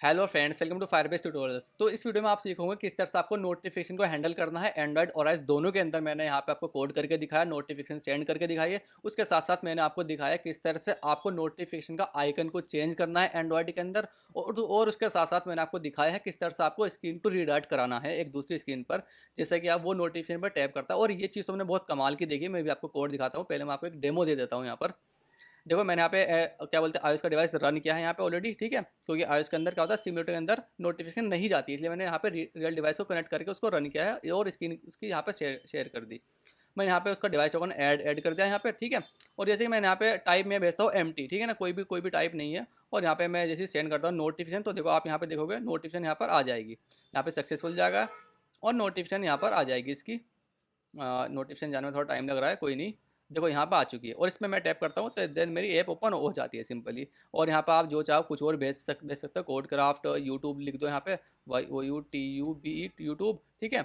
Hello friends, welcome to Firebase tutorials. तो इस video में आप सीखोगे किस तरह से आपको नोटिफिकेशन को हैंडल करना है एंड्रॉइड और आईओएस दोनों के अंदर। मैंने यहाँ पे आपको कोड करके दिखाया, नोटिफिकेशन सेंड करके दिखाई है। उसके साथ साथ मैंने आपको दिखाया किस तरह से आपको नोटिफिकेशन का आइकन को चेंज करना है एंड्रॉइड के अंदर। और उसके साथ साथ मैंने आपको दिखाया है किस तरह से आपको स्क्रीन को रीडायरेक्ट कराना है एक दूसरी स्क्रीन पर, जैसे कि आप वो नोटिफिकेशन पर टैप करता है। और ये चीज़ तो मैंने बहुत कमाल की देखी। मैं भी आपको कोड दिखाता हूँ। पहले मैं आपको एक डेमो दे देता हूँ यहाँ पर। देखो, मैंने यहाँ पे क्या बोलते हैं, iOS का डिवाइस रन किया है यहाँ पे ऑलरेडी, ठीक है। क्योंकि iOS के अंदर क्या होता है, सिम्युलेटर के अंदर नोटिफिकेशन नहीं जाती, इसलिए मैंने यहाँ पे रियल डिवाइस को कनेक्ट करके उसको रन किया है और स्क्रीन उसकी यहाँ पे शेयर कर दी। मैंने यहाँ पे उसका डिवाइस टोकन ऐड कर दिया यहाँ पे, ठीक है। और जैसे कि मैंने यहाँ पे टाइप में भेजता हूँ एम्प्टी, ठीक है ना, कोई भी टाइप नहीं है। और यहाँ पे मैं जैसे सेंड करता हूँ नोटिफिकेशन, तो देखो आप यहाँ पे देखोगे नोटिफिकेशन यहाँ पर आ जाएगी, यहाँ पे सक्सेसफुल जाएगा और नोटिफिकेशन यहाँ पर आ जाएगी इसकी। नोटिफिकेशन जाने में थोड़ा टाइम लग रहा है, कोई नहीं। देखो यहाँ पे आ चुकी है और इसमें मैं टैप करता हूँ तो देन मेरी ऐप ओपन हो जाती है सिंपली। और यहाँ पे आप जो चाहो कुछ और भेज सकते हो। कोड क्राफ्ट यूट्यूब लिख दो यहाँ पे, YOUTUBE यूट्यूब, ठीक है।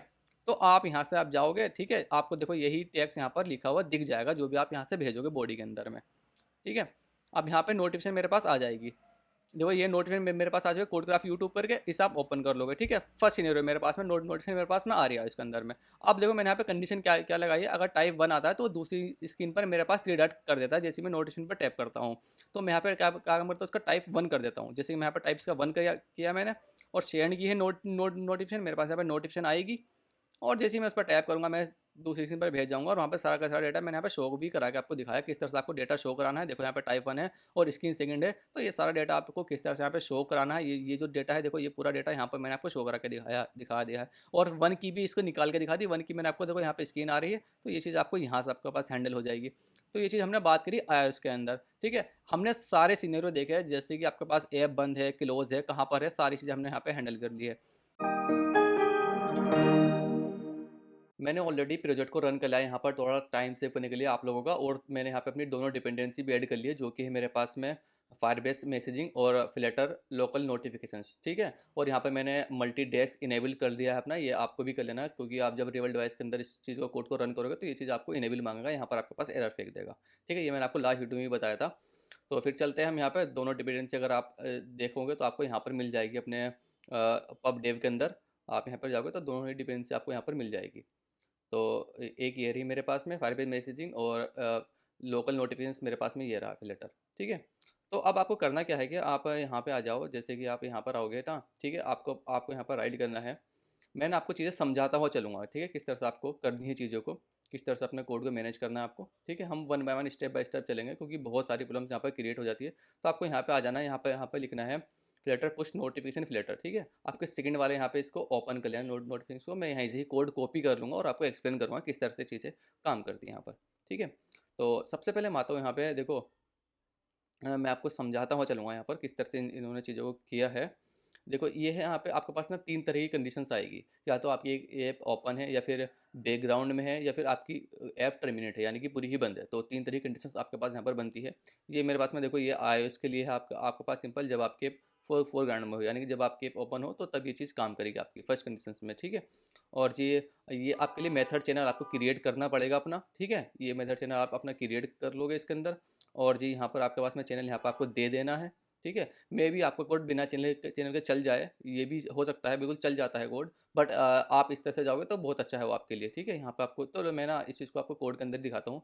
तो आप यहाँ से आप जाओगे, ठीक है। आपको देखो यही टैक्स यहाँ पर लिखा हुआ दिख जाएगा जो भी आप यहाँ से भेजोगे बॉडी के अंदर में, ठीक है। अब यहाँ पे नोटिफिकेशन मेरे पास आ जाएगी। देखो ये नोटिफिकेशन मेरे पास आ जाएगा कोडक्राफ्ट यूट्यूब करके, इसे आप ओपन कर लोगे, ठीक है। फर्स्ट सीनरियो मेरे पास में नोटिफिकेशन मेरे पास में आ रही है इसके अंदर में। अब देखो मैंने यहाँ पे कंडीशन क्या क्या लगाई है, अगर टाइप 1 आता है तो दूसरी स्क्रीन पर मेरे पास रीडायरेक्ट कर देता है। जैसे मैं नोटिफिकेशन पर टैप करता हूँ तो मैं यहाँ पे क्या क्या काम करता हूँ, उसका टाइप 1 कर देता हूँ। जैसे कि मैं यहाँ पर टाइप्स का 1 किया मैंने और सेंड की है नोटिफिकेशन, मेरे पास यहाँ पर नोटिफिकेशन आएगी। और जैसे ही मैं उस पर टैप करूँगा मैं दूसरी स्क्रीन पर भेज जाऊँगा और वहाँ पे सारा का सारा डेटा मैंने यहाँ पे शो भी करा के आपको दिखाया किस तरह से आपको डेटा शो कराना है। देखो यहाँ पे टाइप 1 है और स्क्रीन सेकंड है, तो ये सारा डेटा आपको किस तरह से यहाँ पे शो कराना है। ये जो डेटा है, देखो ये पूरा डेटा यहाँ पर मैंने आपको शो करा के दिखा दिया है। और 1 की भी इसको निकाल के दिखा दी। 1 की मैंने आपको, देखो यहाँ पे स्क्रीन आ रही है, तो ये चीज़ आपको यहाँ से आपके पास हैंडल हो जाएगी। तो ये चीज़ हमने बात करी iOS के अंदर, ठीक है। हमने सारे सिनेरियो देखे हैं, जैसे कि आपके पास ऐप बंद है, क्लोज है, कहाँ पर है, सारी चीज़ें हमने यहाँ पे हैंडल कर ली है। मैंने ऑलरेडी प्रोजेक्ट को रन कर लिया है यहाँ पर थोड़ा टाइम सेव करने के लिए आप लोगों का। और मैंने यहाँ पे अपनी दोनों डिपेंडेंसी भी ऐड कर ली है, जो कि है मेरे पास में फायरबेस मैसेजिंग और फ्लटर लोकल नोटिफिकेशंस, ठीक है। और यहाँ पे मैंने मल्टी डेस्क इनेबल कर दिया है अपना, ये आपको भी कर लेना है, क्योंकि आप जब रियल डिवाइस के अंदर इस चीज़ को कोड को रन करोगे तो ये चीज़ आपको इनेबल मांगेगा, यहाँ पर आपके पास एरर फेंक देगा, ठीक है। ये मैंने आपको लास्ट वीडियो में भी बताया था। तो फिर चलते हैं हम यहाँ पर दोनों डिपेंडेंसी, अगर आप देखोगे तो आपको यहाँ पर मिल जाएगी अपने पब डेव के अंदर। आप यहाँ पर जाओगे तो दोनों ही डिपेंडेंसी आपको यहाँ पर मिल जाएगी। तो एक ये रही मेरे पास में फायरबेस मैसेजिंग और लोकल नोटिफिकेशंस मेरे पास में ये रहा लेटर, ठीक है। तो अब आपको करना क्या है कि आप यहाँ पे आ जाओ, जैसे कि आप यहाँ पर आओगे ना, ठीक है। आपको आपको यहाँ पर राइट करना है। मैं ना आपको चीज़ें समझाता हुआ चलूँगा, ठीक है, किस तरह से आपको करनी है चीज़ों को, किस तरह से अपने कोड को मैनेज करना है आपको, ठीक है। हम one by one step by step चलेंगे, क्योंकि बहुत सारी प्रॉब्लम्स यहाँ पर क्रिएट हो जाती है। तो आपको यहाँ पे आ जाना है, यहाँ पे लिखना है फ्लटर पुश नोटिफिकेशन फ्लटर, ठीक है। आपके सेकंड वाले यहाँ पे इसको ओपन कर लेना नोटिफिकेशन को। मैं यहाँ से ही कोड कॉपी कर लूँगा और आपको एक्सप्लेन करूँगा किस तरह से चीज़ें काम करती हैं यहाँ पर, ठीक है। तो सबसे पहले मैं आता हूँ यहाँ पे, देखो मैं आपको समझाता हुआ चलूँगा यहाँ पर किस तरह से इन्होंने चीज़ों को किया है। देखो ये है, यहाँ पे आपके पास ना 3 तरह की कंडीशंस आएगी, या तो आपकी एक ऐप ओपन है, या फिर बैकग्राउंड में है, या फिर आपकी ऐप टर्मिनेट है, यानी कि पूरी ही बंद है। तो 3 तरह की कंडीशंस आपके पास यहाँ पर बनती है। ये मेरे पास में देखो ये iOS के लिए है, आपका आपके पास सिंपल जब आपके फोरग्राउंड में हो, यानी कि जब आपकी ऐप ओपन हो तो तब ये चीज़ काम करेगी आपकी फर्स्ट कंडीशंस में, ठीक है। और ये आपके लिए मेथड चैनल आपको क्रिएट करना पड़ेगा अपना, ठीक है। ये मेथड चैनल आप अपना क्रिएट कर लोगे इसके अंदर। और जी यहाँ पर आपके पास में चैनल यहाँ पर आपको दे देना है, ठीक है। मे भी आपका कोड बिना चैनल के चल जाए, ये भी हो सकता है, बिल्कुल चल जाता है कोड, बट आप इस तरह से जाओगे तो बहुत अच्छा है वो आपके लिए, ठीक है। यहाँ पे आपको, तो मैं ना इस चीज़ को आपको कोड के अंदर दिखाता हूँ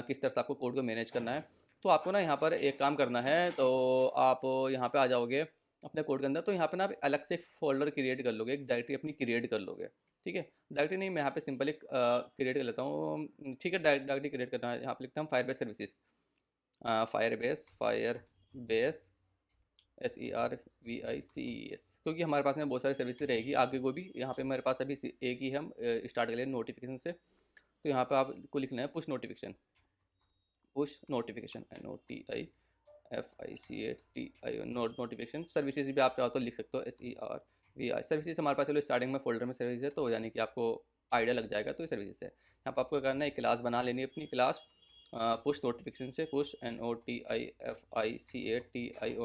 किस तरह से आपको कोड को मैनेज करना है। तो आपको ना यहाँ पर एक काम करना है, तो आप यहाँ पे आ जाओगे अपने कोड के अंदर। तो यहाँ पे ना आप अलग से एक फोल्डर क्रिएट कर लोगे, एक डायरेक्टरी अपनी क्रिएट कर लोगे, ठीक है। डायरेक्टरी नहीं, मैं यहाँ पे सिंपल एक क्रिएट कर लेता हूँ, ठीक है। डायरेक्टरी क्रिएट करना है, यहाँ पे लिखता हूँ फायरबेस सर्विसेज, फायरबेस SERVICES, क्योंकि हमारे पास में बहुत सारी सर्विसेज रहेगी आगे को भी। यहाँ पे मेरे पास अभी एक ही हम स्टार्ट कर लें नोटिफिकेशन से। तो यहाँ पे आपको लिखना है push notification, NOTIFICATI notification services भी आप चाहो तो लिख सकते हो, SERVI सर्विसेज। हमारे पास चलो स्टार्टिंग में फोल्डर में सर्विस है, तो यानी कि आपको आइडिया लग जाएगा। तो ये सर्विसेज है, यहाँ पर आपको करना है एक क्लास बना लेनी है अपनी क्लास पुश नोटिफिकेशन से, पुश NOTIFICATION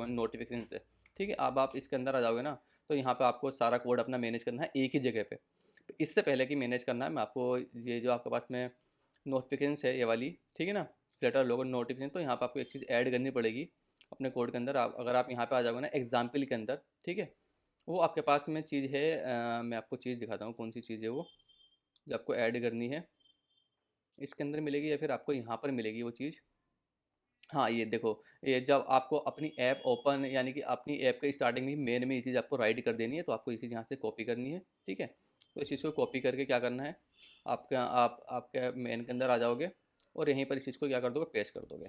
नोटिफिकेशन से, ठीक है। अब आप इसके अंदर आ जाओगे ना, तो यहाँ पे आपको सारा कोड अपना मैनेज करना है एक ही जगह पे। इससे पहले कि मैनेज करना है, मैं आपको ये जो आपके पास में नोटिफिकेशन है ये वाली, ठीक है ना, फ्लटर लोगो नोटिफिकेशन, तो यहाँ पे आपको एक चीज़ ऐड करनी पड़ेगी अपने कोड के अंदर। आप अगर आप यहाँ पे आ जाओगे ना एग्जाम्पल के अंदर, ठीक है, वो आपके पास में चीज़ है, मैं आपको चीज़ दिखाता हूँ कौन सी चीज़ है वो, जो आपको ऐड करनी है, इसके अंदर मिलेगी या फिर आपको यहाँ पर मिलेगी वो चीज़। हाँ, ये देखो, ये जब आपको अपनी ऐप ओपन, यानी कि अपनी ऐप के स्टार्टिंग में मेन में ये चीज़ आपको राइट कर देनी है, तो आपको ये चीज़ यहाँ से कॉपी करनी है, ठीक है? तो इस चीज़ को कॉपी करके क्या करना है, आपका आप आपके मेन के अंदर आ जाओगे और यहीं पर इस चीज़ को क्या कर दोगे, पेस्ट कर दोगे,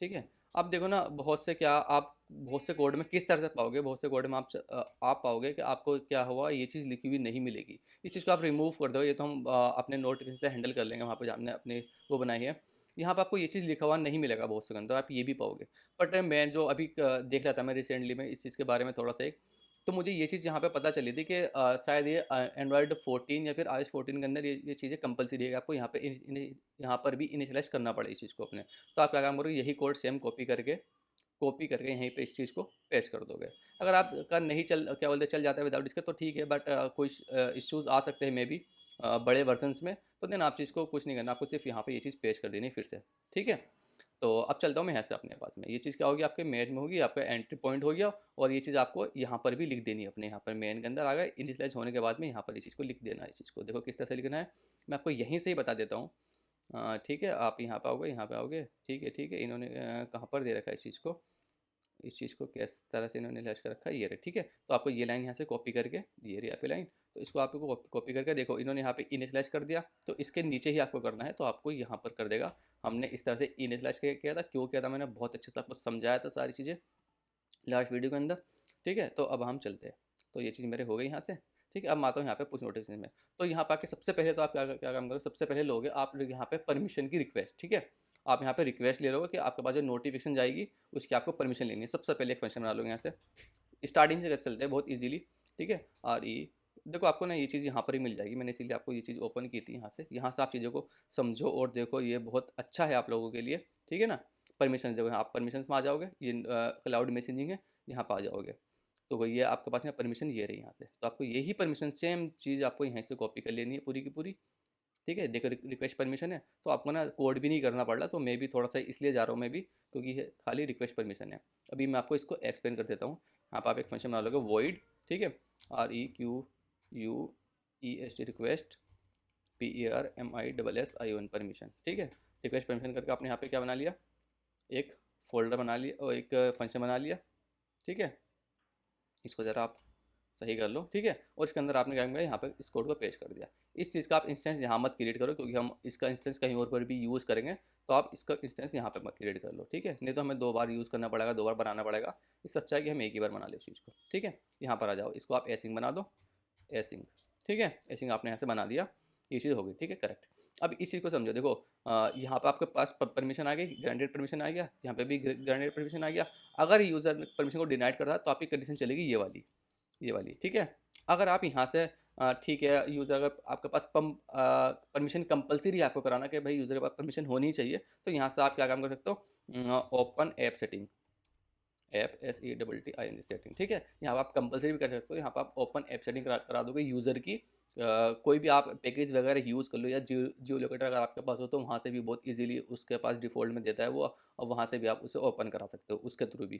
ठीक है? अब देखो ना, बहुत से क्या आप बहुत से कोड में किस तरह से पाओगे, बहुत से कोड में आप पाओगे कि आपको क्या हुआ, ये चीज़ लिखी हुई नहीं मिलेगी। इस चीज़ को आप रिमूव कर दो, ये तो हम अपने नोटिफिकेशन से हैंडल कर लेंगे, वहाँ पे हमने अपने वो बनाई है। यहाँ पे आपको ये चीज़ लिखा हुआ नहीं मिलेगा बहुत से अंदर, आप ये भी पाओगे। बट मैं जो अभी देख रहा था मैं रिसेंटली में इस चीज़ के बारे में थोड़ा सा एक, तो मुझे ये चीज़ यहाँ पे पता चली थी कि शायद ये एंड्रॉयड 14 या फिर iOS 14 के अंदर ये चीज़ें कंपलसरी है कि आपको यहाँ पे यहाँ पर भी इनिशियलाइज करना पड़े इस चीज़ को अपने। तो आप क्या काम करोगे, यही कोड सेम कॉपी करके यहीं पे इस चीज़ को पेस्ट कर दोगे। अगर आपका नहीं चल क्या बोलते चल जाता है विदाउट इसके तो ठीक है, बट कुछ इश्यूज़ आ सकते हैं मे बी बड़े वर्जन्स में, तो देन आप चीज़ को कुछ नहीं करना, आपको सिर्फ यहाँ पे ये चीज़ पेस्ट कर देनी है फिर से, ठीक है? तो अब चलता हूँ मैं यहाँ से अपने पास में, ये चीज़ क्या होगी आपके मेन में होगी, आपका एंट्री पॉइंट हो गया, और ये चीज़ आपको यहाँ पर भी लिख देनी है, अपने यहाँ पर मेन के अंदर आ गए, इनिशियलाइज़ होने के बाद में यहाँ पर ये चीज़ को लिख देना है। इस चीज़ को देखो किस तरह से लिखना है, मैं आपको यहीं से ही बता देता हूँ। ठीक है, आप यहाँ पे आओगे, ठीक है, इन्होंने कहाँ पर दे रखा है इस चीज़ को, इस चीज़ को किस तरह से इन्होंने लैच कर रखा है, ये रहे, ठीक है? तो आपको ये लाइन यहाँ से कॉपी करके, ये रही आपकी लाइन, तो इसको आपको कॉपी करके देखो, इन्होंने यहाँ पे इनिशियलाइज कर दिया, तो इसके नीचे ही आपको करना है, तो आपको यहाँ पर कर देगा। हमने इस तरह से इनिशियलाइज किया था, क्यों किया था मैंने बहुत अच्छे से आपको समझाया था सारी चीज़ें लास्ट वीडियो के अंदर, ठीक है? तो अब हम चलते हैं, तो ये चीज़ मेरे हो गई यहाँ से, ठीक है? अब मैं आता हूँ यहाँ पे पुश नोटिफिकेशन में, तो यहाँ पे आके सबसे पहले तो आप क्या क्या काम करो, सबसे पहले लोगे आप यहाँ पे परमिशन की रिक्वेस्ट, ठीक है? आप यहाँ पे रिक्वेस्ट ले रहे हो कि आपके पास जो नोटिफिकेशन जाएगी उसकी आपको परमिशन लेनी है। सबसे पहले एक फंक्शन बना लोगे यहाँ से, स्टार्टिंग से चलते हैं बहुत ईजिली, ठीक है? और ये देखो आपको ना ये चीज़ यहाँ पर ही मिल जाएगी, मैंने इसीलिए आपको ये चीज़ ओपन की थी यहाँ से आप चीज़ों को समझो और देखो, ये बहुत अच्छा है आप लोगों के लिए, ठीक है ना? परमिशन देखो, आप परमिशन में आ जाओगे, ये क्लाउड मैसेजिंग है, यहाँ पर आ जाओगे, तो ये आपके पास में परमिशन ये रही यहाँ से, तो आपको यही परमिशन सेम चीज़ आपको यहाँ से कॉपी कर लेनी है पूरी की पूरी, ठीक है? देखो रिक्वेस्ट परमिशन है, तो आपको ना कोड भी नहीं करना पड़ रहा, तो मैं भी थोड़ा सा इसलिए जा रहा हूँ मैं भी, क्योंकि ये खाली रिक्वेस्ट परमिशन है। अभी मैं आपको इसको एक्सप्लेन कर देता हूँ। यहाँ पर आप एक फंक्शन बना लोगे वॉइड, ठीक है? REQUEST रिक्वेस्ट PERMISSION परमिशन, ठीक है? रिक्वेस्ट परमिशन करके आपने यहाँ पे क्या बना लिया, एक फोल्डर बना लिया और एक फंक्शन बना लिया, ठीक है? इसको ज़रा आप सही कर लो, ठीक है? और इसके अंदर आपने क्या किया, यहाँ पे इस कोड को पेस्ट कर दिया। इस चीज़ का आप इंस्टेंस यहाँ मत क्रिएट करो, क्योंकि हम इसका इंस्टेंस कहीं और पर भी यूज़ करेंगे, तो आप इसका इंस्टेंस यहाँ पे मत क्रिएट कर लो, ठीक है? नहीं तो हमें 2 बार यूज़ करना पड़ेगा, 2 बार बनाना पड़ेगा। इससे अच्छा है कि हम एक ही बार बना लें उस चीज़ को, ठीक है? यहाँ पर आ जाओ, इसको आप एसिंग बना दो, एसिंग, ठीक है? एसिंग आपने यहाँ से बना दिया, ये चीज़ हो गई, ठीक है? करेक्ट। अब इस चीज़ को समझो, देखो यहाँ पे आपके पास परमिशन आ गई, ग्रांटेड परमिशन आ गया, यहाँ पे भी ग्रांटेड परमिशन आ गया। अगर यूज़र परमिशन को डिनाइड करता है तो आपकी कंडीशन चलेगी ये वाली, ठीक है? अगर आप यहाँ से ठीक है, यूज़र अगर आपके पास परमिशन कंपलसरी है आपको कराना कि भाई यूज़र के पास परमिशन होनी ही चाहिए, तो यहाँ से आप क्या काम कर सकते हो, open app setting, app SETTING setting, ठीक है? यहाँ पर आप कंपलसरी भी कर सकते हो, यहाँ पर आप ओपन ऐप सेटिंग करा दोगे यूज़र की। कोई भी आप पैकेज वगैरह यूज़ कर लो, या जियो लोकेटर अगर आपके पास हो तो वहाँ से भी बहुत इजीली उसके पास डिफ़ॉल्ट में देता है वो, और वहाँ से भी आप उसे ओपन करा सकते हो उसके थ्रू भी,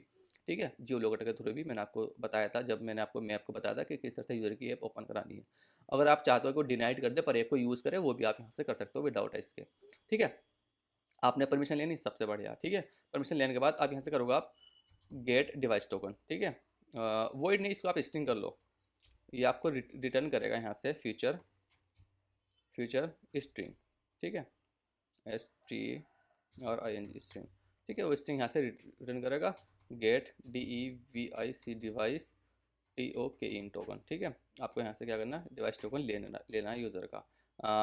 ठीक है? जियो लोकेटर के थ्रू भी मैंने आपको बताया था, जब मैंने आपको मैप को बताया था कि किस तरह से यूज़र की ऐप ओपन करानी है। अगर आप चाहते हो कि वो डिनाइड कर दे पर ऐप को यूज़ करे, वो भी आप यहाँ से कर सकते हो विदाउट इसके, ठीक है? आपने परमिशन लेनी, सबसे बढ़िया, ठीक है? परमिशन लेने के बाद आप यहाँ से करोगे आप गेट डिवाइस टोकन, ठीक है? वॉइड नहीं, इसको आप स्ट्रिंग कर लो, ये आपको रिटर्न करेगा यहाँ से फ्यूचर स्ट्रिंग, ठीक है? ST और ING स्ट्रिंग, ठीक है? वो स्ट्रिंग यहाँ से रिटर्न करेगा गेट DEVIC डिवाइस TOK इन टोकन, ठीक है? आपको यहाँ से क्या करना है, डिवाइस टोकन लेना है यूज़र का।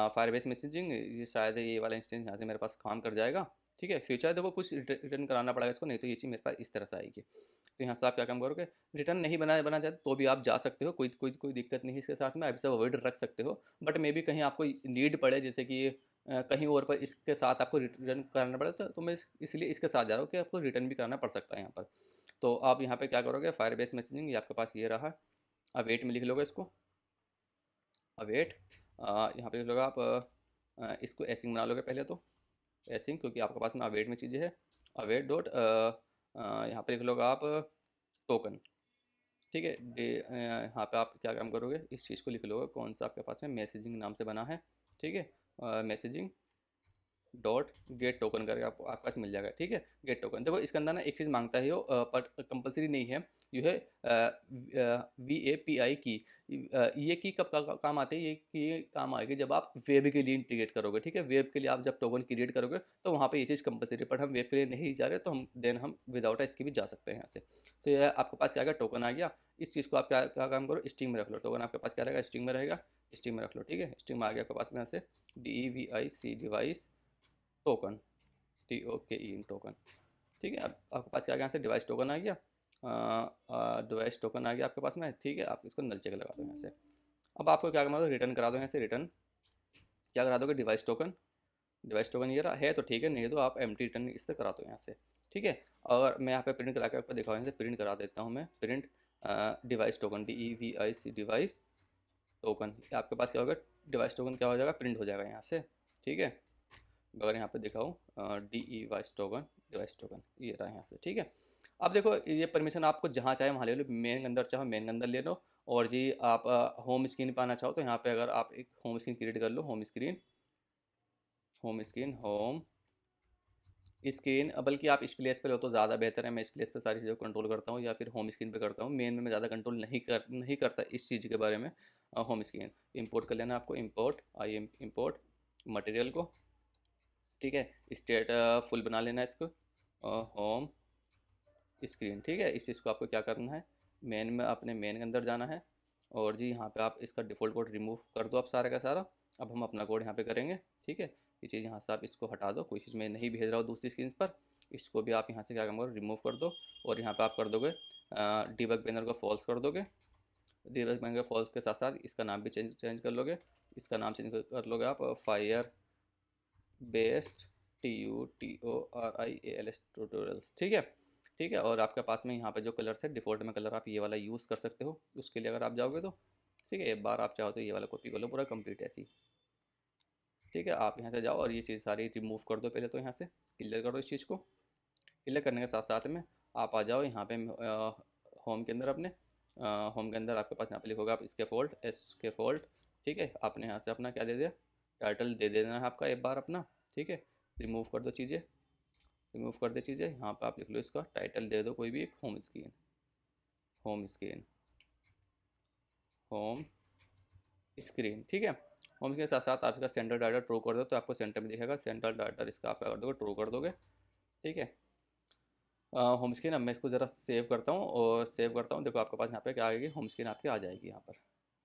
फायरबेस मैसेजिंग, ये शायद ये वाला इंस्टेंस यहाँ से मेरे पास काम कर जाएगा, ठीक है? फ्यूचर देखो कुछ रिटर्न कराना पड़ेगा इसको, नहीं तो ये चीज़ मेरे पास इस तरह से आएगी। तो यहाँ से आप क्या काम करोगे, रिटर्न नहीं बना जाए तो भी आप जा सकते हो, कोई दिक्कत नहीं है इसके साथ में, आप इसे अवॉइड रख सकते हो। बट मे बी कहीं आपको नीड पड़े, जैसे कि कहीं और पर इसके साथ आपको रिटर्न कराना पड़े, तो मैं इसलिए इसके साथ जा रहा हूँ कि आपको रिटर्न भी कराना पड़ सकता है यहाँ पर। तो आप यहाँ पे क्या करोगे, फायरबेस मैसेजिंग ये आपके पास ये रहा, अवेट में लिख लोगे इसको, अवेट, यहाँ पे लिख लोगे आप इसको एसिंग बना लोगे पहले तो, एसिंग, क्योंकि आपके पास में अवेट में चीज़ें है, अवेट डॉट यहाँ पे लिख लोगे आप टोकन, ठीक है। यहाँ पे आप क्या काम करोगे, इस चीज़ को लिख लोगे कौन सा आपके पास में मैसेजिंग नाम से बना है। ठीक है, मैसेजिंग डॉट गेट टोकन करके आपको आपके पास मिल जाएगा। ठीक है, गेट टोकन देखो इसके अंदर ना एक चीज़ मांगता है वो, बट कंपलसरी नहीं है। ये है VAPI की। ये की कब काम आते हैं, ये की काम आएगी जब आप वेब के लिए इंटीग्रेट करोगे। ठीक है, वेब के लिए आप जब टोकन क्रिएट करोगे तो वहाँ पे ये चीज़ कंपलसरी, बट हम वेब के लिए नहीं जा रहे तो हम विदाउट इसकी भी जा सकते हैं यहाँ से। तो ये आपके पास क्या आ गया, टोकन आ गया। इस चीज़ को आप क्या क्या काम करो, स्ट्रिंग में रख लो। टोकन आपके पास क्या रहेगा, स्ट्रिंग में रहेगा, स्ट्रिंग में रख लो। ठीक है, स्ट्रिंग में आ गया आपके पास में यहाँ से DEVIC device token, TOKEN token. ठीक है, अब आपके पास क्या आ गया, यहाँ से डिवाइस टोकन आ गया। डिवाइस टोकन आ गया आपके पास में। ठीक है, आप इसको नल चेक लगा दो यहाँ से। अब आपको क्या करना है, रिटर्न करा दो यहाँ से। रिटर्न क्या करा दोगे, डिवाइस टोकन। डिवाइस टोकन ये रहा है तो ठीक है, नहीं तो आप एम्प्टी रिटर्न इससे करा दो यहाँ से। ठीक है, और मैं यहाँ पे प्रिंट करा के आपको दिखाऊँ, यहाँ से प्रिंट करा देता हूँ मैं। Print device token, DEVIC device token. आपके पास क्या होगा, डिवाइस टोकन क्या हो जाएगा, प्रिंट हो जाएगा यहाँ से। ठीक है, अगर यहाँ पे दिखाऊँ डिवाइस टोकन ये रहा यहाँ से। ठीक है, अब देखो ये परमिशन आपको जहाँ चाहे वहाँ ले लो। मेन के अंदर चाहो मेन के अंदर ले लो, और जी आप होम स्क्रीन पाना चाहो तो यहाँ पे अगर आप एक होम स्क्रीन क्रिएट कर लो। Home screen, home screen, home screen, बल्कि आप इस प्लेस पर हो तो ज़्यादा बेहतर है। मैं इस प्लेस पर सारी चीज़ें कंट्रोल करता हूँ, या फिर होम स्क्रीन पे करता हूँ। मेन में मैं ज़्यादा कंट्रोल नहीं करता इस चीज़ के बारे में। होम स्क्रीन इंपोर्ट कर लेना आपको, इंपोर्ट इंपोर्ट मटेरियल को। ठीक है, स्टेट फुल बना लेना इसको, होम स्क्रीन। ठीक है, इस चीज़ को आपको क्या करना है, मेन में अपने मेन के अंदर जाना है, और जी यहाँ पे आप इसका डिफ़ॉल्ट कोड रिमूव कर दो आप सारा का सारा। अब हम अपना कोड यहाँ पे करेंगे। ठीक है, ये चीज़ यहाँ से आप इसको हटा दो, कोई चीज़ मैं नहीं भेज रहा हूँ दूसरी स्क्रीन पर। इसको भी आप यहाँ से क्या करोगे, रिमूव कर दो, और यहाँ पर आप कर दोगे डीबग बैनर को फॉल्स कर दोगे। डीबग बैनर के फॉल्स के साथ साथ इसका नाम भी चेंज कर लोगे। इसका नाम चेंज कर लोगे आप फायर बेस्ड TUTORIALS ट्यूटोरियल्स। ठीक है, ठीक है, और आपके पास में यहाँ पे जो कलर्स है डिफ़ॉल्ट में कलर आप ये वाला यूज़ कर सकते हो। उसके लिए अगर आप जाओगे तो ठीक है, एक बार आप चाहो तो ये वाला कॉपी कर लो पूरा कंप्लीट ऐसी। ठीक है, आप यहाँ से जाओ और ये चीज़ सारी रिमूव कर दो पहले, तो यहाँ से क्लियर करो इस चीज़ को। क्लियर करने के साथ साथ में आप आ जाओ यहाँ पे होम के अंदर अपने। होम के अंदर आपके पास यहाँ पे लिखोगे आप इसके फॉल्ट। ठीक है, आपने यहाँ से अपना क्या दे दिया, टाइटल दे देना है आपका एक बार अपना। ठीक है, रिमूव कर दो चीज़ें, रिमूव कर दे चीज़ें। यहाँ पे आप लिख लो इसका टाइटल दे दो कोई भी एक, home screen, home screen, home screen. ठीक है, होम स्क्रीन के साथ साथ आप इसका सेंटर डाटा ट्रू कर दो तो आपको सेंटर में दिखेगा। सेंटर डाटा इसका आप कर दोगे, ट्रू कर दोगे। ठीक है, होम स्क्रीन। अब मैं इसको ज़रा सेव करता हूँ, और सेव करता हूँ। देखो आपके पास यहाँ पे क्या आएगी, होम स्क्रीन आपकी आ जाएगी यहाँ पर।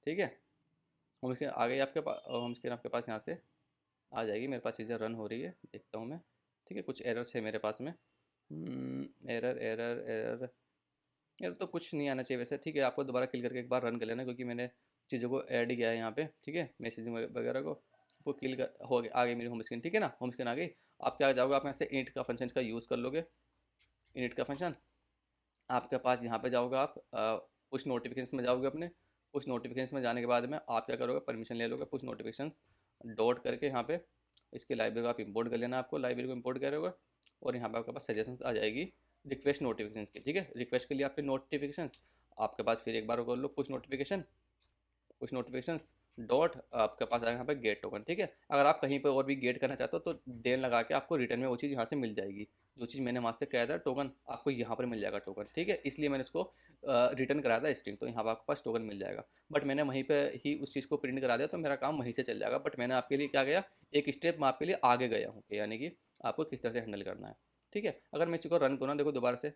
ठीक है, होम स्क्रीन आ गई आपके पास, होम स्क्रीन आपके पास यहाँ से आ जाएगी। मेरे पास चीज़ें रन हो रही है, देखता हूँ मैं। ठीक है, कुछ एरर्स है मेरे पास में। एरर एरर एरर एरर तो कुछ नहीं आना चाहिए वैसे। ठीक है, आपको दोबारा किल करके एक बार रन कर लेना, क्योंकि मैंने चीज़ों को ऐड किया है यहाँ पे। ठीक है, मैसेजिंग वगैरह को वो किल कर हो गया, आ गई मेरी होम स्क्रीन। ठीक है ना, होम स्क्रीन आ गई। आप क्या जाओगे, आप यहाँ से इनिट का फंक्शन का यूज़ कर लोगे। इनिट का फंक्शन आपके पास यहाँ पे जाओगे आप, पुश नोटिफिकेशन में जाओगे अपने। पुश नोटिफिकेशन में जाने के बाद में आप क्या करोगे, परमिशन ले लोगे, पुश नोटिफिकेशन डॉट करके यहाँ पे इसकी लाइब्रेरी को आप इंपोर्ट कर लेना। आपको लाइब्रेरी को इंपोर्ट करोगे, और यहाँ पे आपके पास सजेशंस आ जाएगी रिक्वेस्ट नोटिफिकेशन की। ठीक है, रिक्वेस्ट के लिए आपके नोटिफिकेशन आपके पास फिर एक बार कर लो, push notification, push notifications dot आपके पास आएगा यहाँ पे गेट टोकन। ठीक है, अगर आप कहीं पर और भी गेट करना चाहते हो तो देन लगा के आपको रिटर्न में वो चीज़ यहाँ से मिल जाएगी। जो चीज़ मैंने वहाँ से कहा था टोकन, आपको यहाँ पर मिल जाएगा टोकन। ठीक है, इसलिए मैंने उसको रिटर्न कराया था स्ट्रिंग, तो यहाँ पर आपके पास टोकन मिल जाएगा। बट मैंने वहीं पर ही उस चीज़ को प्रिंट करा दिया तो मेरा काम वहीं से चल जाएगा। बट मैंने आपके लिए क्या गया, एक स्टेप मैं आपके लिए आगे गया हूँ, यानी कि आपको किस तरह से हैंडल करना है। ठीक है, अगर मैं इसको रन करूँ ना, देखो दोबारा से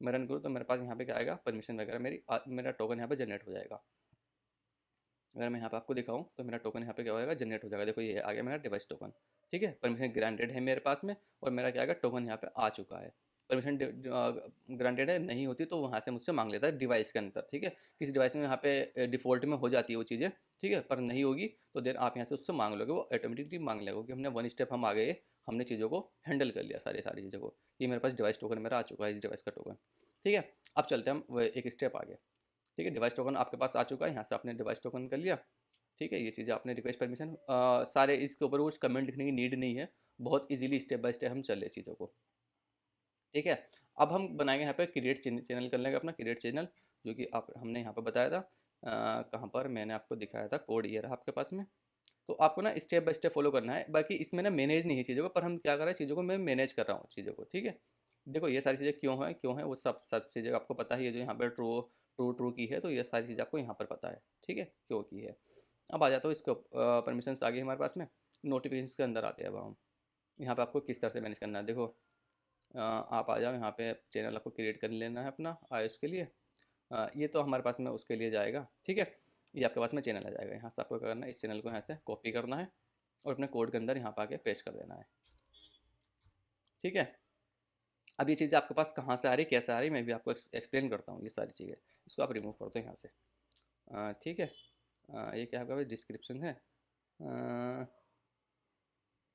मैं रन करूँ तो मेरे पास यहाँ पे क्या आएगा, परमिशन वगैरह मेरा टोकन यहाँ पे जनरेट हो जाएगा। अगर मैं यहाँ पे आपको दिखाऊँ तो मेरा टोकन यहाँ पे क्या होगा, जनरेट हो जाएगा। देखो ये आ गया मेरा डिवाइस टोकन। ठीक है, परमिशन ग्रांटेड है मेरे पास में, और मेरा क्या आएगा, टोकन यहाँ पे आ चुका है। परमिशन ग्रांटेड है, नहीं होती तो वहाँ से मुझसे मांग लेता है डिवाइस के अंदर। ठीक है, किसी डिवाइस में यहाँ पे डिफ़ॉल्ट में हो जाती है वो चीज़ें। ठीक है, पर नहीं होगी तो देन आप यहाँ से उससे मांग लोगे, वो ऑटोमेटिकली मांग लेगा, क्योंकि हमने वन स्टेप हम आ गए, हमने चीज़ों को हैंडल कर लिया, सारी चीज़ों को। ये मेरे पास डिवाइस टोकन मेरा आ चुका है, इस डिवाइस का टोकन। ठीक है, अब चलते हैं हम एक स्टेप आगे। ठीक है, डिवाइस टोकन आपके पास आ चुका है, यहाँ से आपने डिवाइस टोकन कर लिया। ठीक है, ये चीज़ें आपने रिक्वेस्ट परमिशन सारे, इसके ऊपर कुछ कमेंट लिखने की नीड नहीं है, बहुत इजीली स्टेप बाय स्टेप हम चल रहे चीज़ों को। ठीक है, अब हम बनाएंगे यहाँ पे क्रिएट चैनल कर लेंगे अपना क्रिएट चैनल। जो कि आप हमने यहाँ पर बताया था। कहाँ पर मैंने आपको दिखाया था, कोड ये रहा आपके पास में। तो आपको ना स्टेप बाय स्टेप फॉलो करना है। बाकी इसमें ना मैनेज नहीं है चीज़ों को, पर हम क्या कर रहे हैं, चीज़ों को मैं मैनेज कर रहा हूँ चीज़ों को, ठीक है। देखो ये सारी चीज़ें क्यों है वो सब सब चीज़ें आपको पता है। ये जो यहाँ पर ट्रू ट्रू ट्रू की है, तो ये सारी चीज़ें आपको यहाँ पर पता है, ठीक है, क्यों की है। अब आ जाता हूँ इसको, परमिशंस आ गई हमारे पास में। नोटिफिकेशन के अंदर आते हैं अब हम। यहाँ पे आपको किस तरह से मैनेज करना है, देखो आप आ जाओ यहाँ पे। चैनल आपको क्रिएट कर लेना है अपना आईओएस के लिए। ये तो हमारे पास में उसके लिए जाएगा, ठीक है। ये आपके पास में चैनल आ जाएगा। यहाँ से आपको क्या करना है, इस चैनल को यहाँ से कॉपी करना है और अपने कोड के अंदर यहाँ पे आके पेस्ट कर देना है, ठीक है। अब ये चीज़ आपके पास कहाँ से आ रही, कैसे आ रही, मैं भी आपको एक्सप्लेन करता हूँ ये सारी चीज़ें। इसको आप रिमूव कर दो यहाँ से, ठीक है। ये क्या आपका डिस्क्रिप्शन है,